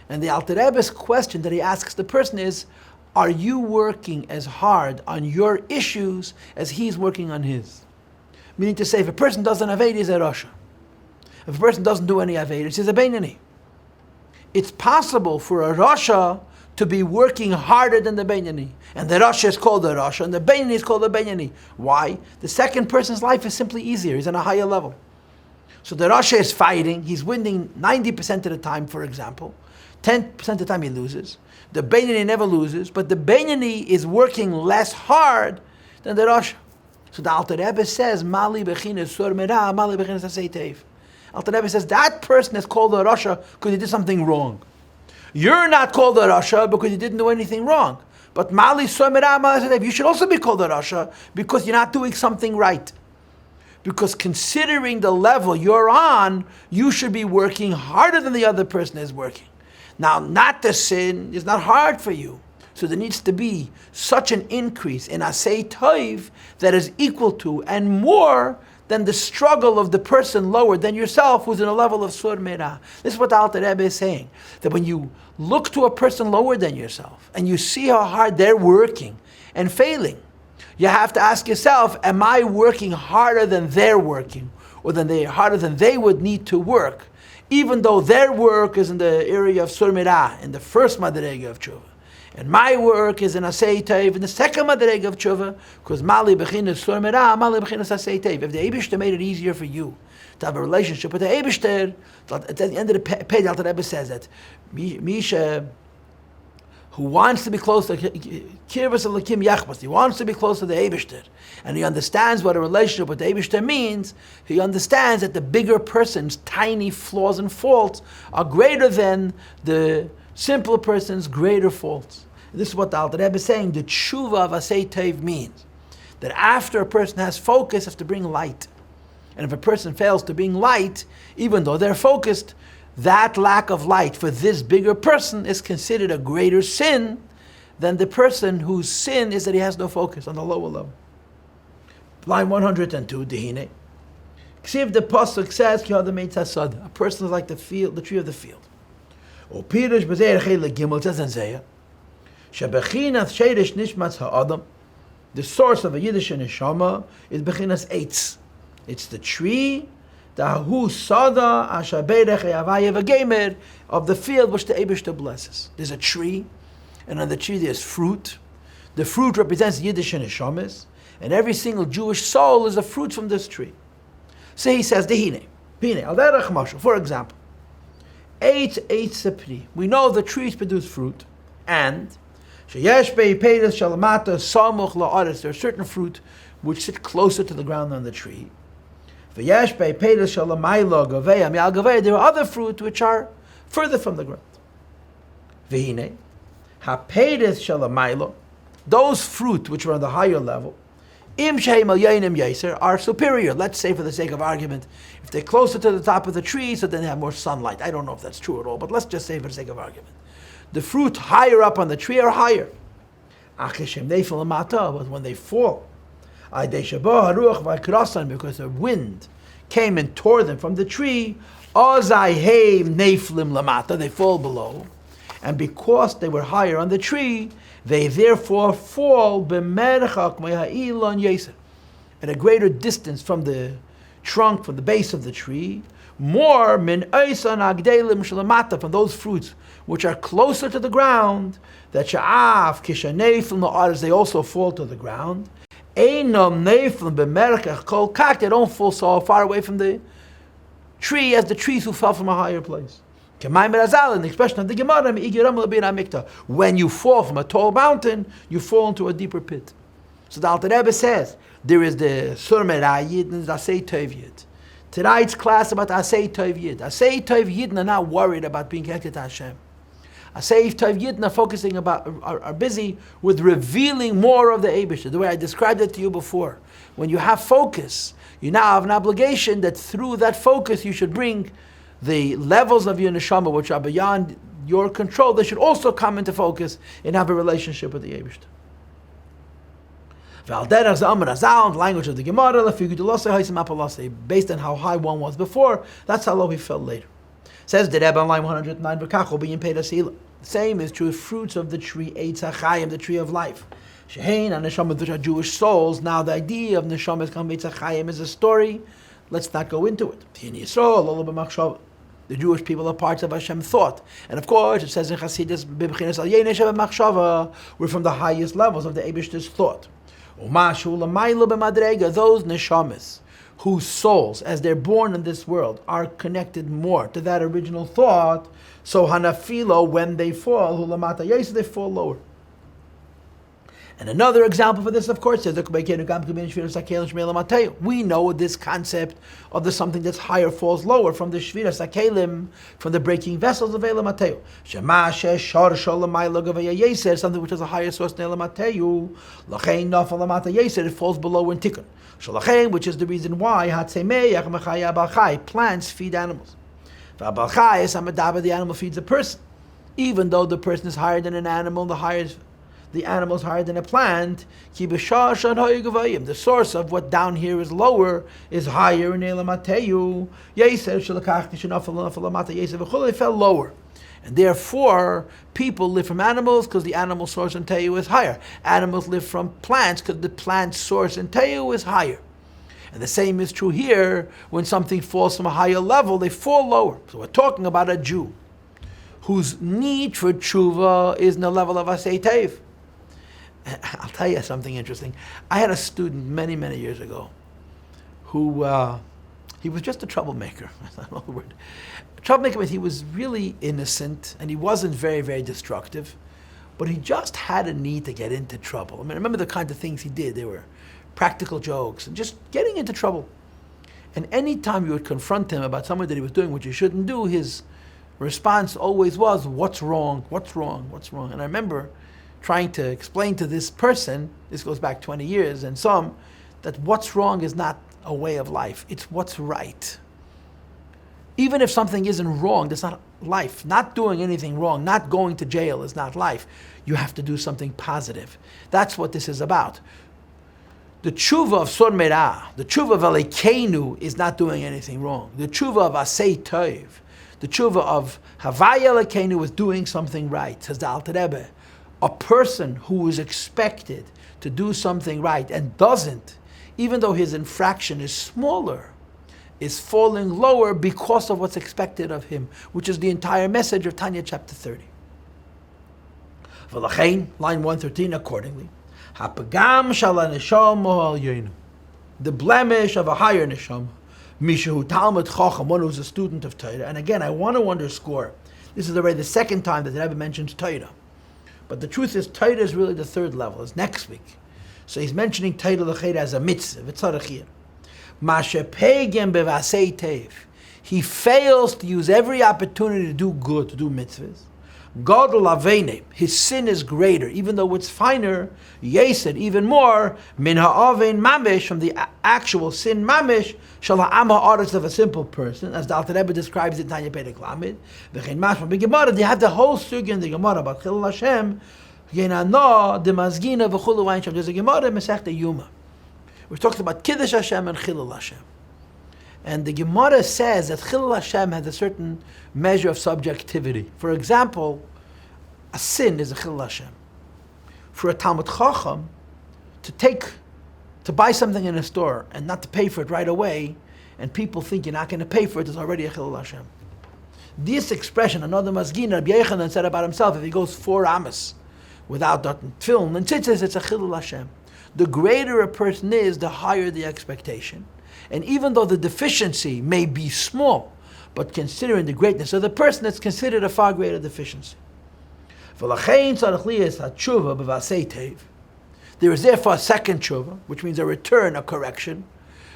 Speaker 1: And the Alter Rebbe's question that he asks the person is, are you working as hard on your issues as he's working on his? Meaning to say, if a person doesn't have Aveda, he's a Rasha. If a person doesn't do any Aveda, he's a Beinani. It's possible for a Rasha to be working harder than the Beinani. And the Rasha is called the Rasha, and the Beinani is called the Beinani. Why? The second person's life is simply easier. He's on a higher level. So the Rasha is fighting. He's winning 90% of the time, for example. 10% of the time he loses. The Beinani never loses, but the Beinani is working less hard than the Rasha. So the Alter Rebbe says, Mali b'chines sur merah, Mali b'chines asay tev. Alter Rebbe says, that person is called a Rasha because he did something wrong. You're not called a Rasha because you didn't do anything wrong. But Mali sur merah, Mali asay tev, you should also be called a Rasha because you're not doing something right. Because considering the level you're on, you should be working harder than the other person is working. Now, not to sin is not hard for you. So there needs to be such an increase in asay tov that is equal to and more than the struggle of the person lower than yourself who's in a level of sur merah. This is what the Alter Rebbe is saying. That when you look to a person lower than yourself and you see how hard they're working and failing, you have to ask yourself, am I working harder than they're working? Or harder than they would need to work? Even though their work is in the area of sur merah, in the first madrega of Teshuvah. And my work is in asay tev in the second madrega of Teshuvah, because Mali b'chinas sur merah, Mali b'chinas asay tev. If the Eibishter made it easier for you to have a relationship with the Eibishter, at the end of the page, the Alter Rebbe says that Misha, who wants to be close to Kirvas Elokim Yachbas, he wants to be close to the Eibishter, and he understands what a relationship with the Eibishter means. He understands that the bigger person's tiny flaws and faults are greater than the simpler person's greater faults. And this is what the Alter Rebbe is saying. The Teshuvah of asay tev means that after a person has focus, has to bring light. And if a person fails to bring light, even though they're focused, that lack of light for this bigger person is considered a greater sin than the person whose sin is that he has no focus on the lower level. Line 102, Dehine. Ksiv the Pasuk says, Ki Adam Eitz Hasad. A person is like the field, the tree of the field. O Pirush B'Zeir Chelik Gimel, it says in Zeya, Shebechinas Sheidish Nishmas HaAdam, the source of a Yiddish neshama is Bechinas Eitz. It's the tree, the Hu Sada Ashaberech Yavayev Gamer, of the field which the Eibishter blesses. There's a tree, and on the tree there's fruit. The fruit represents Yiddish neshamas, and every single Jewish soul is a fruit from this tree. So he says, Dehine, Pine, Al Derech Mashal, for example, Eitz Sepri. We know the trees produce fruit, and Sheyesh Be'Peiras Shalamata Samuch La'aretz. There are certain fruit which sit closer to the ground than the tree. V'yesh Be'Peiras Shalamayla Gaveya Mi'al Gaveya. There are other fruit which are further from the ground. V'hine Ha'Peiras Shalamayla. Those fruit which are on the higher level, Im Sheim Al Yainim Yaser, are superior. Let's say, for the sake of argument, if they're closer to the top of the tree, so then they have more sunlight. I don't know if that's true at all, but let's just say for the sake of argument. The fruit higher up on the tree are higher. But when they fall, because the wind came and tore them from the tree, they fall below. And because they were higher on the tree, they therefore fall at a greater distance from the trunk, from the base of the tree, more from those fruits which are closer to the ground, that they also fall to the ground. They don't fall so far away from the tree as the trees who fell from a higher place. In the expression of the Gemara, when you fall from a tall mountain, you fall into a deeper pit. So the Alter Rebbe says, there is the Surmer Ayid and the Asay Tov Yid. Tonight's class about Asay Tov Yid. Asay Tov Yid are not worried about being connected to Hashem. Asay Tov Yid are focusing are busy with revealing more of the Eibishter. The way I described it to you before. When you have focus, you now have an obligation that through that focus you should bring the levels of your neshama which are beyond your control. They should also come into focus and have a relationship with the Eibishter. The language of the Gemara, based on how high one was before, that's how low he fell later. Says the Rebbe on line 109, the same is true of fruits of the tree, Eitz HaChayim, the tree of life. Shehein and Neshama, which are Jewish souls. Now the idea of Neshama is Eitz HaChayim is a story. Let's not go into it. The Jewish people are parts of Hashem's thought. And of course, it says in Chassidishe Parsha, we're from the highest levels of the Eibishter's thought. Those neshamas whose souls, as they're born in this world, are connected more to that original thought, so hanafilo, when they fall, they fall lower. And another example for this, of course, is we know this concept of the something that's higher falls lower from the shviras hakelim, from the breaking vessels of Elam Mateu. Something which has a higher source than Elam Mateu. It falls below in tikkun. Which is the reason why plants feed animals. The animal feeds a person. Even though the person is higher than an animal, the animal is higher than a plant. The source of what down here is lower is higher in Elam Mateu. They fell lower. And therefore, people live from animals because the animal source in Teu is higher. Animals live from plants because the plant source in Teu is higher. And the same is true here. When something falls from a higher level, they fall lower. So we're talking about a Jew whose need for Teshuvah is in the level of Asay Tev. I'll tell you something interesting. I had a student many, many years ago who, he was just a troublemaker. I don't know the word. Troublemaker means he was really innocent and he wasn't very, very destructive, but he just had a need to get into trouble. I mean, I remember the kind of things he did. They were practical jokes and just getting into trouble. And any time you would confront him about something that he was doing which he shouldn't do, his response always was, what's wrong, what's wrong, what's wrong? And I remember trying to explain to this person, this goes back 20 years and some, that what's wrong is not a way of life, it's what's right. Even if something isn't wrong, that's not life. Not doing anything wrong, not going to jail is not life. You have to do something positive. That's what this is about. The Teshuvah of Sor Merah, the Teshuvah of Alekeinu is not doing anything wrong. The Teshuvah of Asei Tov, the Teshuvah of Havaya Alekeinu is doing something right. Says the Alter Rebbe, a person who is expected to do something right and doesn't, even though his infraction is smaller, is falling lower because of what's expected of him, which is the entire message of Tanya chapter 30. V'lachein, line 113, accordingly, hapagam shala neshama al yenu, the blemish of a higher neshama, mishahu talmud chacham, one who's a student of Torah. And again, I want to underscore, this is already the second time that the Rebbe mentions Torah. But the truth is, Torah is really the third level. It's next week. So he's mentioning Torah l'chera as a mitzvah, v'tzarachir. Mashepegem bevasei tev. He fails to use every opportunity to do good, to do mitzvahs. Gadol avenim, his sin is greater, even though it's finer, yesed, even more, min ha'avein mamish, from the actual sin mamish, shal ha'am ha'aretz of a simple person, as the Alter Rebbe describes it in Tanya Perek Lamed. V'chein mashma b'Gemara, they have the whole sugya in the Gemara about Chilul Hashem, yenano, the mazgina v'chulu v'ayin shem. There's a Gemara in Masechta Yuma. We're talking about Kiddush Hashem and Chilul Hashem. And the Gemara says that Chilul Hashem has a certain measure of subjectivity. For example, a sin is a Chilul Hashem. For a Talmud Chacham, to buy something in a store and not to pay for it right away, and people think you're not going to pay for it, is already a Chilul Hashem. This expression, another Mazgin, Rabbi Yechanan said about himself, if he goes 4 amas without that film and tzitzis, it's a Chilul Hashem. The greater a person is, the higher the expectation. And even though the deficiency may be small, but considering the greatness of the person, it's considered a far greater deficiency. There is therefore a second teshuvah, which means a return, a correction,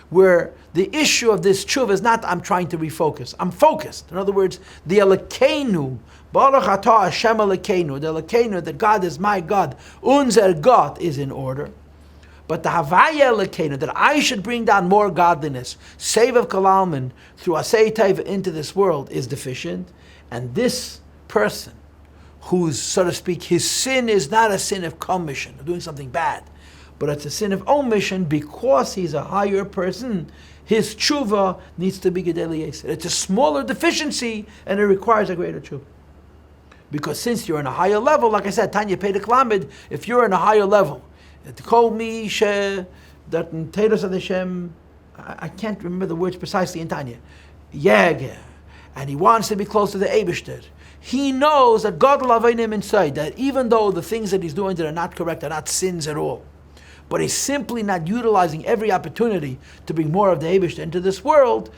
Speaker 1: where the issue of this teshuvah is not I'm trying to refocus. I'm focused. In other words, the Elokeinu, Baruch atah Hashem Elokeinu, the Elokeinu, that God is my God, unser Gott, is in order. But the Havaya Elokeinu, that I should bring down more godliness, save of Kalalman, through Asei Teva into this world, is deficient. And this person, whose, so to speak, his sin is not a sin of commission, of doing something bad, but it's a sin of omission because he's a higher person. His teshuvah needs to be gedei yesed. It's a smaller deficiency and it requires a greater teshuvah. Because since you're on a higher level, like I said, Tanya Perek Lamed, if you're on a higher level, call me that Hashem, I can't remember the words precisely in Tanya, Yeg, and he wants to be close to the Eibishter. He knows that God will have him inside, that even though the things that he's doing that are not correct are not sins at all, but he's simply not utilizing every opportunity to bring more of the Eibishter into this world.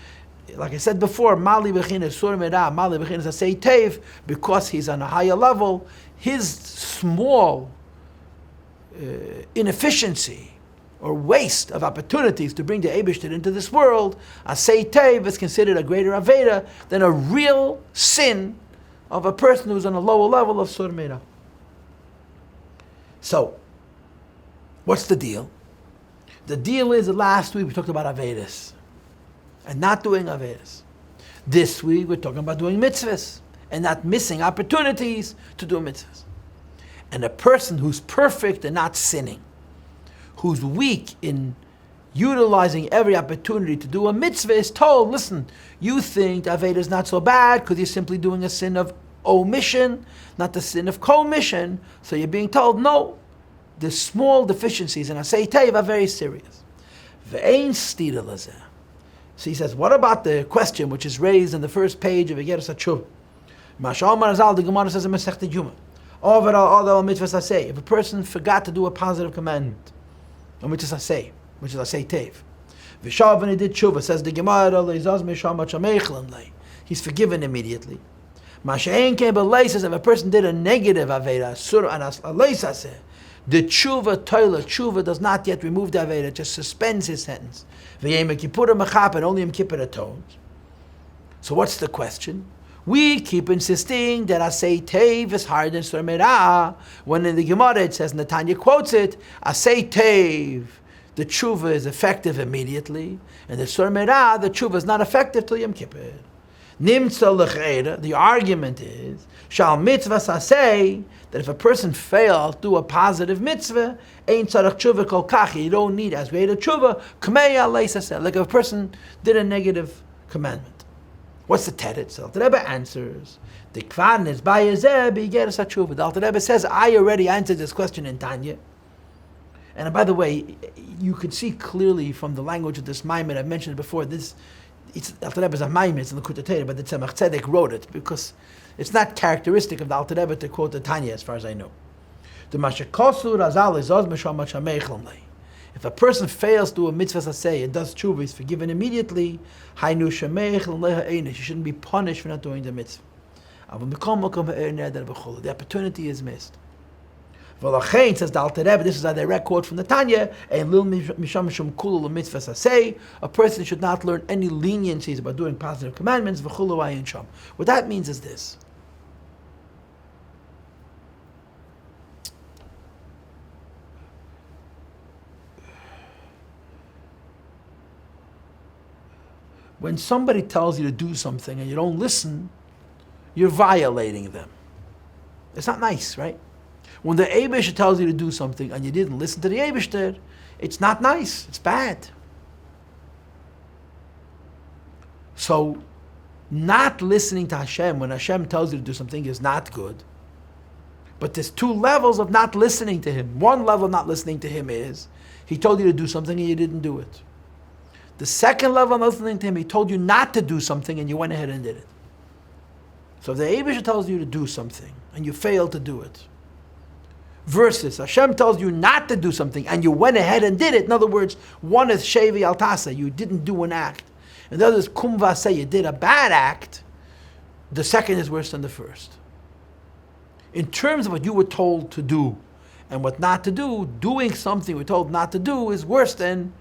Speaker 1: Like I said before, Mali B'chin is Sur Merah, Mali B'chin is Asei Tev, because he's on a higher level, his small inefficiency or waste of opportunities to bring the Eibishter into this world, Asei Tev, is considered a greater Aveda than a real sin of a person who's on a lower level of Sur Merah. So, what's the deal? The deal is that last week we talked about Avedas and not doing Avedas. This week we're talking about doing mitzvahs and not missing opportunities to do mitzvahs. And a person who's perfect and not sinning, who's weak in utilizing every opportunity to do a mitzvah, is told, listen, you think Aveda is not so bad because you're simply doing a sin of omission, not the sin of commission. So you're being told, no, the small deficiencies in Asei Tev are very serious. Ve'ein stira lazeh. So he says, what about the question which is raised in the first page of Igeres HaTeshuvah? Masha'omar Azal, the Gemara says in Masechta Yuma, overall mitzvahs asay. If a person forgot to do a positive commandment, which is asay, which is asay tev, v'shav, and he did teshuvah, says the Gemara, he's forgiven immediately. Masha'en came b'lei, says if a person did a negative aveda, sur anas asay, the teshuvah does not yet remove the aveda, it just suspends his sentence. V'yem kippur mechap, and only Yom Kippur atones. So what's the question? We keep insisting that Asei Tev is higher than Sur Merah, when in the Gemara it says, Netanya quotes it, Asei Tev, the teshuvah is effective immediately, and the Sur Merah, the teshuvah is not effective till Yom Kippur. Nimtza l'cheira, the argument is, shal mitzvah saseh, that if a person fails to do a positive mitzvah, ein tzarech tshuva kol kach, you don't need as great a tshuva, k'mei alei saseh, like if a person did a negative commandment. What's the teretz? So the Rebbe answers, the kvan is bayezeh b'yigeres tshuva. The Alter Rebbe says, I already answered this question in Tanya. And by the way, you could see clearly from the language of this Maamar, I've mentioned it before, it's Alter Rebbe's a Maamar, it's in the Likutei Torah, but the Tzemach Tzedek wrote it because it's not characteristic of the Alter Rebbe to quote the Tanya, as far as I know. If a person fails to do a mitzvah saseh and does teshuvah, he's forgiven immediately. He shouldn't be punished for not doing the mitzvah. The opportunity is missed. Says the Alter Rebbe, this is a direct quote from the Tanya, a person should not learn any leniencies about doing positive commandments. What that means is this. When somebody tells you to do something and you don't listen, you're violating them. It's not nice, right? When the Eibishter tells you to do something and you didn't listen to the Eibishter, it's not nice, it's bad. So, not listening to Hashem when Hashem tells you to do something is not good. But there's two levels of not listening to Him. One level of not listening to Him is, He told you to do something and you didn't do it. The second level of listening to Him, He told you not to do something and you went ahead and did it. So if the Eibishter tells you to do something and you fail to do it, versus Hashem tells you not to do something and you went ahead and did it. In other words, one is shevi al tasa, you didn't do an act. And the other is kum v'aseh, you did a bad act. The second is worse than the first. In terms of what you were told to do and what not to do, doing something we're told not to do is worse than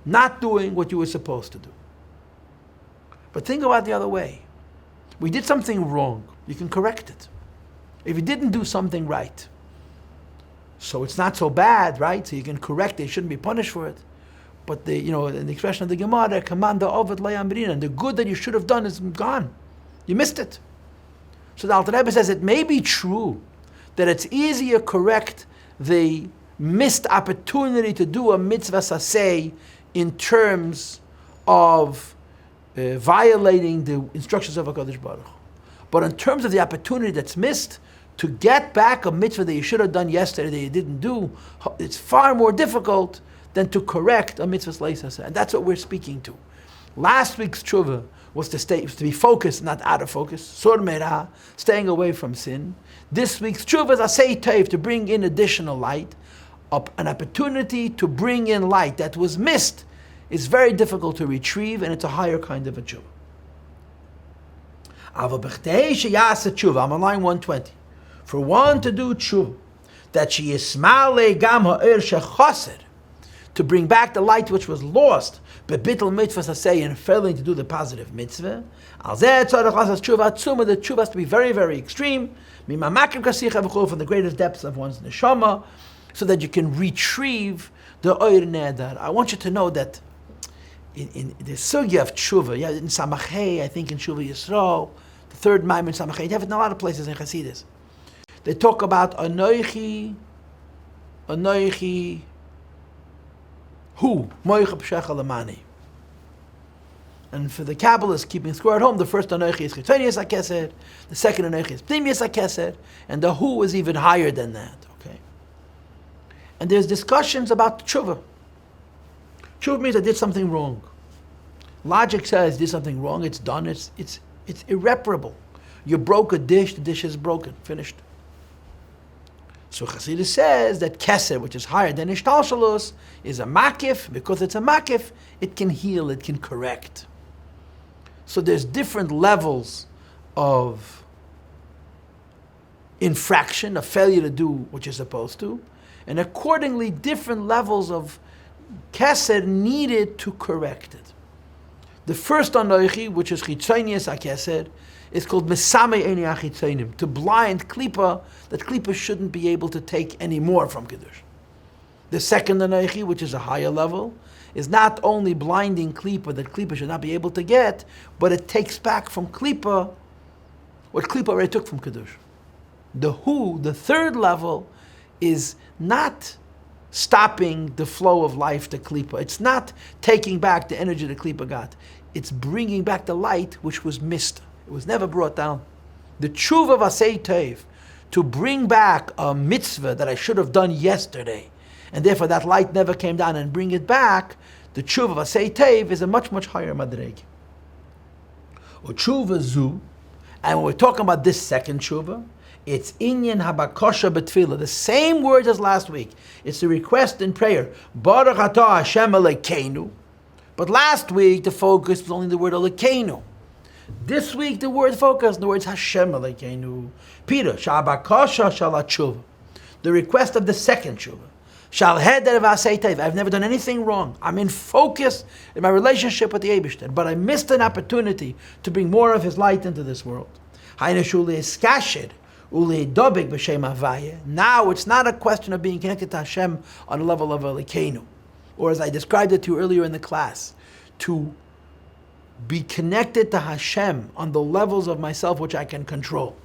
Speaker 1: not doing what you were supposed to do. But think about it the other way. We did something wrong. You can correct it. If you didn't do something right, so it's not so bad, right? So you can correct it. You shouldn't be punished for it. But in the expression of the Gemara, command of it and the good that you should have done is gone. You missed it. So the Alter Rebbe says it may be true that it's easier to correct the missed opportunity to do a mitzvah saseh in terms of violating the instructions of HaKadosh Baruch Hu. But in terms of the opportunity that's missed, to get back a mitzvah that you should have done yesterday that you didn't do, it's far more difficult than to correct a mitzvah saseh. And that's what we're speaking to. Last week's teshuvah was to be focused, not out of focus. Sur merah, staying away from sin. This week's teshuvah is asay tev, to bring in additional light. An opportunity to bring in light that was missed is very difficult to retrieve, and it's a higher kind of a teshuvah. I'm on line 120. For one to do teshuvah, that she is smale gam ha'er shechaser, to bring back the light which was lost, bebittel mitzvah saseh, and failing to do the positive mitzvah. Al zeh tzarech lasas teshuvah tzuma, the teshuvah has to be very, very extreme. Mimamakim kasicha v'chol, from the greatest depths of one's neshama, so that you can retrieve the oir neder. I want you to know that in the sugya of teshuvah, yeah, in Samachei, I think in Teshuvah Yisrael, the third Maamar in Samachei, you have it in a lot of places in Chassidus. They talk about Anoichi, hu, moicha p'shecha lamani. And for the Kabbalists keeping score at home, the first Anoichi is Chitonius HaKesed, the second Anoichi is Pnimius HaKesed, and the hu is even higher than that. Okay. And there's discussions about teshuvah. Teshuvah means I did something wrong. Logic says did something wrong, it's done, it's irreparable. You broke a dish, the dish is broken, finished. So Chassidus says that Kesed, which is higher than Ishtalshalus, is a makif. Because it's a makif, it can heal, it can correct. So there's different levels of infraction, of failure to do what you're supposed to, and accordingly different levels of Kesed needed to correct it. The first Anoichi, which is Chitzonius HaKesed, is called Mesamei Eini HaChitzonim, to blind Klipa, that Klipa shouldn't be able to take any more from Kiddush. The second Anochi, which is a higher level, is not only blinding Klippa that Klippa should not be able to get, but it takes back from Klippa what Klippa already took from Kiddush. The third level, is not stopping the flow of life to Klippa. It's not taking back the energy that Klippa got. It's bringing back the light which was missed. It was never brought down. The Teshuvah Vasei Tev, to bring back a mitzvah that I should have done yesterday, and therefore that light never came down, and bring it back, the Teshuvah Vasei Tev is a much, much higher madreg. Teshuvah Zu, and when we're talking about this second Teshuvah, it's Inyan Habakosha B'Tfilah, the same words as last week. It's the request in prayer. Baruch Atah Hashem Elokeinu. But last week the focus was only the word Elokeinu. This week the word focus on the words Hashem Elokeinu. Peter, Shabakosha Shalachuv, the request of the second Tshuva. Shal Heder Vasei Tev. I've never done anything wrong. I'm in focus in my relationship with the Eibishter, but I missed an opportunity to bring more of His light into this world. Hainu Shuli Eskashed. Now it's not a question of being connected to Hashem on the level of Elokeinu, or as I described it to you earlier in the class, to be connected to Hashem on the levels of myself which I can control,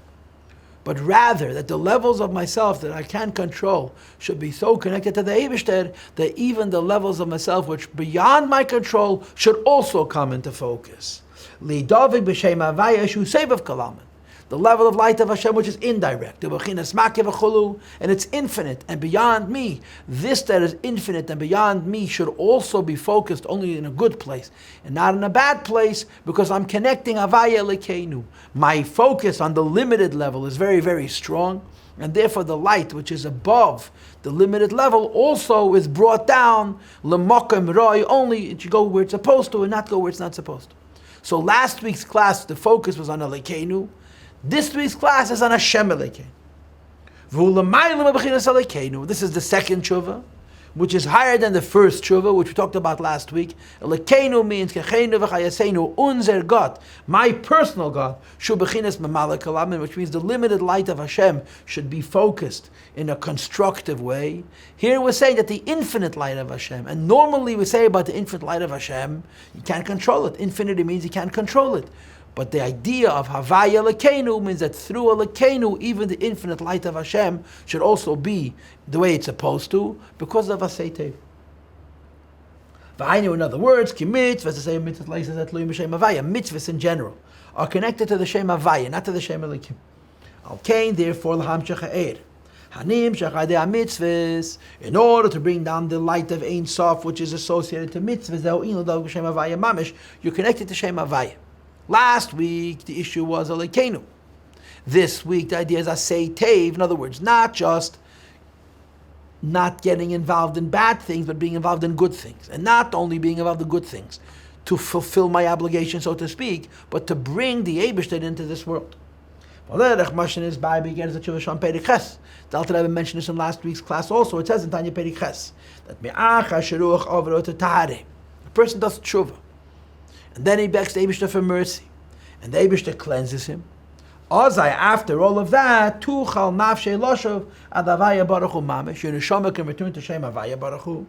Speaker 1: but rather that the levels of myself that I can control should be so connected to the Eibishter that even the levels of myself which beyond my control should also come into focus. The level of light of Hashem which is indirect, and it's infinite and beyond me. This that is infinite and beyond me should also be focused only in a good place and not in a bad place, because I'm connecting Havaya Elokeinu. My focus on the limited level is very, very strong, and therefore the light which is above the limited level also is brought down l'mokem roi, only it should go where it's supposed to and not go where it's not supposed to. So last week's class, the focus was on Elokeinu. This week's class is on Hashem Elokeinu. This is the second Teshuvah, which is higher than the first Teshuvah, which we talked about last week. Elokeinu means unser God, my personal God, which means the limited light of Hashem should be focused in a constructive way. Here we're saying that the infinite light of Hashem, and normally we say about the infinite light of Hashem, you can't control it. Infinity means you can't control it. But the idea of Havaya Elokeinu means that through Elokeinu, even the infinite light of Hashem should also be the way it's supposed to, because of Vasei Tev. V'ainu, in other words, ki mitzvahs, the same mitzvahs that tluim b'shem Havaya, mitzvahs in general, are connected to the Shem Havaya, not to the Shem Elokim. Al kain, therefore, l'hamshach ha'er. Hanim shachadei mitzvahs, in order to bring down the light of Ein Sof, which is associated to mitzvahs, you're connected to Shem Havaya. Last week, the issue was Elokeinu. This week, the idea is Asei Tev. In other words, not just not getting involved in bad things, but being involved in good things. And not only being involved in good things, to fulfill my obligation, so to speak, but to bring the Eibishter into this world. The Alter Rebbe mentioned this in last week's class also. It says in Tanya Perik Ches that a person does Teshuvah, and then he begs the Eibishter for mercy, and the Eibishter cleanses him. Ozai, after all of that, tuchal nafshei loshav ad Havaya Baruch Hu mamish, your neshama can return to Shem Havaya Baruch Hu.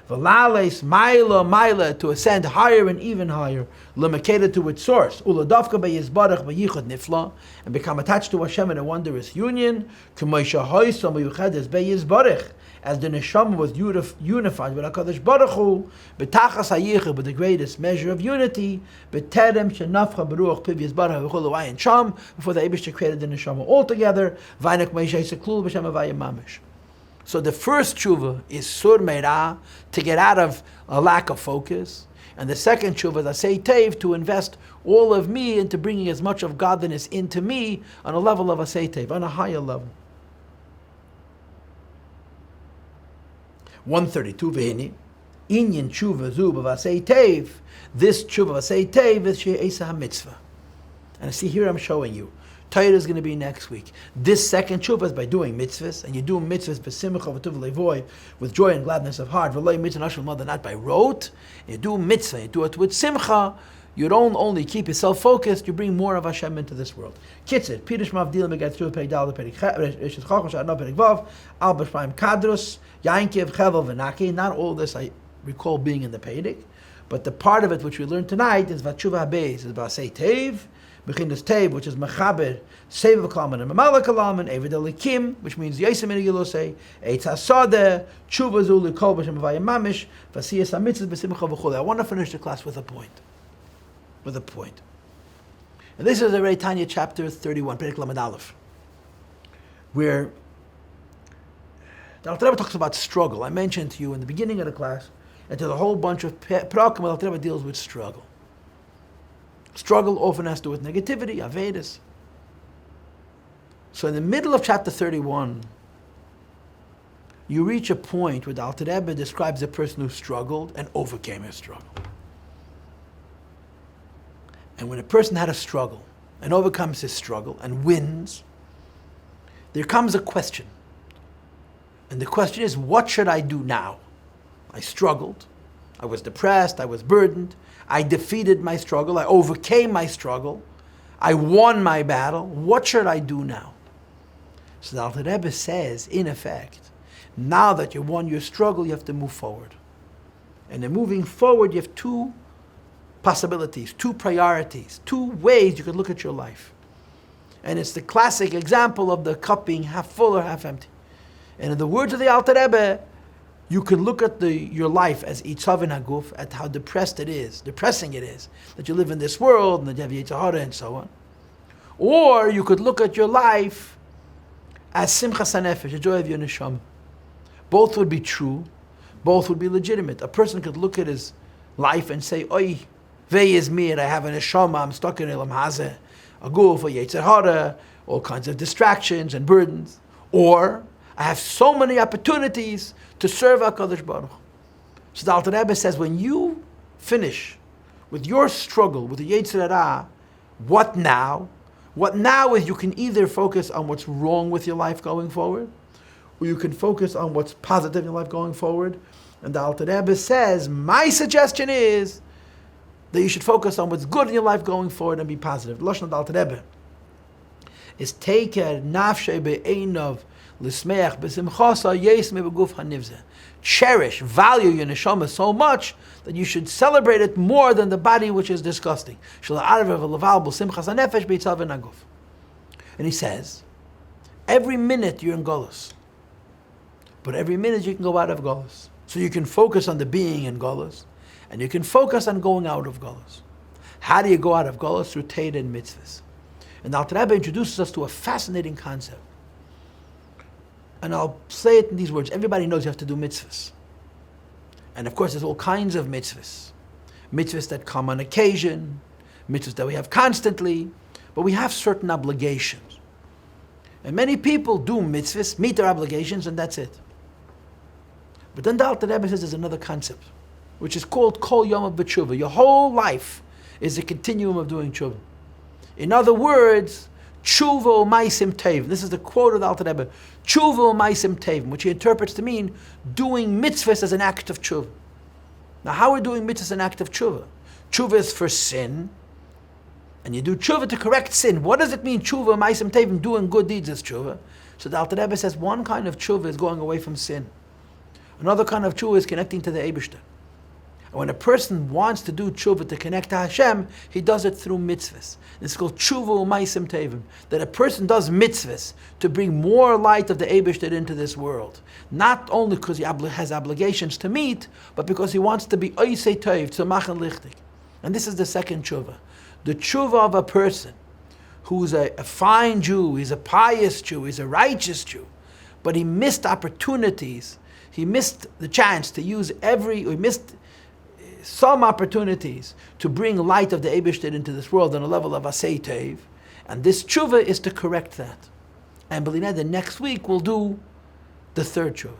Speaker 1: V'lales maila to ascend higher and even higher, l'makeda to its source, uladavka beyizbarach b'yichud nifla, and become attached to Hashem in a wondrous union. K'moisha hoysam b'yuchedes beyizbarach, as the neshama was unified with HaKadosh Baruch Hu, b'tachas hayichud, with the greatest measure of unity, b'terem shenafcha b'ruach piv yizbarach v'chol ayin sham, before the Eibishter created the neshama altogether. V'ainak meisha yiseklul b'shem Havaya mamish. So the first tshuva is sur meira, to get out of a lack of focus, and the second tshuva is asei tev, to invest all of me into bringing as much of godliness into me on a level of asei tev, on a higher level. 132 v'hini inyan tshuva zu b'vasei tev. This tshuva asei tev is she'esa ha-mitzvah, and see here I'm showing you. Torah is going to be next week. This second tshuva is by doing mitzvahs, and you do mitzvahs b'simcha v'tuv levoy, with joy and gladness of heart. V'loy mitzvah nashul mother, not by rote. You do mitzvah, you do it with simcha. you don't only keep yourself focused, you bring more of Hashem into this world. Kitzit, Pirush Mavdil Megat Through Perik Dal Perik Resh Chacham Shadno Perik Vav Al B'Shmaim Kadrus Yankiv Chevel V'Naki. Not all this I recall being in the Perik, but the part of it which we learned tonight is Vatshuvah Beis, is Basei Tev, Bechinus Tev, which is Mechaber, Seiv Kalaman and Mamala Kalaman, Eved Elikim, which means Yossi Min Yilosei, Eitz HaSodeh, Tshuva Zu Likol B'Shem Vayim Mamish, Vasiyas HaMitzvah B'Simcha V'Chulei. I want to finish the class with a point. And this is the Rei Tanya chapter 31, Perek Lamed Aleph, where the Alter Rebbe talks about struggle. I mentioned to you in the beginning of the class, and to the whole bunch of Prakim, the Alter Rebbe deals with struggle. Struggle often has to do with negativity, Avedis. So in the middle of chapter 31, you reach a point where the Alter Rebbe describes a person who struggled and overcame his struggle. And when a person had a struggle and overcomes his struggle and wins, there comes a question. And the question is, what should I do now? I struggled. I was depressed. I was burdened. I defeated my struggle. I overcame my struggle. I won my battle. What should I do now? So the Alter Rebbe says, in effect, now that you won your struggle, you have to move forward. And in moving forward, you have two possibilities, two priorities, two ways you could look at your life. And it's the classic example of the cup being half full or half empty. And in the words of the Alter Rebbe, you could look at your life as Itzavin Haguf, at how depressing it is, that you live in this world, and that you have Yetzer Hara and so on. Or you could look at your life as Simchas HaNefesh, the joy of your neshama. Both would be true, both would be legitimate. A person could look at his life and say, Oy, Vei is me, and I have a neshama, I'm stuck in Elam Hazeh, a guf, a Yetzer Hara, all kinds of distractions and burdens. Or I have so many opportunities to serve HaKadosh Baruch. So the Alter Rebbe says, when you finish with your struggle with the Yetzer Hara, what now? What now is you can either focus on what's wrong with your life going forward, or you can focus on what's positive in your life going forward. And the Alter Rebbe says, my suggestion is that you should focus on what's good in your life going forward and be positive. The Lashon of the Alter Rebbe is take a nafshe be'einov l'smeach b'simchasa yesme b'guf hanivzeh. Cherish, value your neshama so much that you should celebrate it more than the body which is disgusting. And he says, every minute you're in Golus, but every minute you can go out of Golus. So you can focus on the being in Golus, and you can focus on going out of Golus. How do you go out of Golus? Through Torah and mitzvahs. And the Alter Rebbe introduces us to a fascinating concept. And I'll say it in these words. Everybody knows you have to do mitzvahs. And of course, there's all kinds of mitzvahs. Mitzvahs that come on occasion, mitzvahs that we have constantly, but we have certain obligations. And many people do mitzvahs, meet their obligations, and that's it. But then the Alter Rebbe says there's another concept, which is called Kol Yom B'Teshuvah. Your whole life is a continuum of doing teshuvah. In other words, Teshuvah Ma'asim Tevim. This is the quote of the Alter Rebbe. Teshuvah Ma'asim Tevim, which he interprets to mean doing mitzvahs as an act of teshuvah. Now, how are doing mitzvahs an act of teshuvah? Teshuvah is for sin, and you do teshuvah to correct sin. What does it mean, Teshuvah Ma'asim Tevim, doing good deeds is teshuvah? So the Alter Rebbe says one kind of teshuvah is going away from sin. Another kind of teshuvah is connecting to the Eibishter. And when a person wants to do teshuvah to connect to Hashem, he does it through mitzvahs. It's called teshuvah u'maisim tevim. That a person does mitzvahs to bring more light of the Eibishter into this world. Not only because he has obligations to meet, but because he wants to be oisei tov, tzomach and lichtig. And this is the second teshuvah. The teshuvah of a person who's a fine Jew, he's a pious Jew, he's a righteous Jew, but he missed opportunities. He missed the chance to use he missed some opportunities to bring light of the Eibishter into this world on a level of Asei Tev. And this teshuvah is to correct that. And Belina, the next week we'll do the third teshuvah.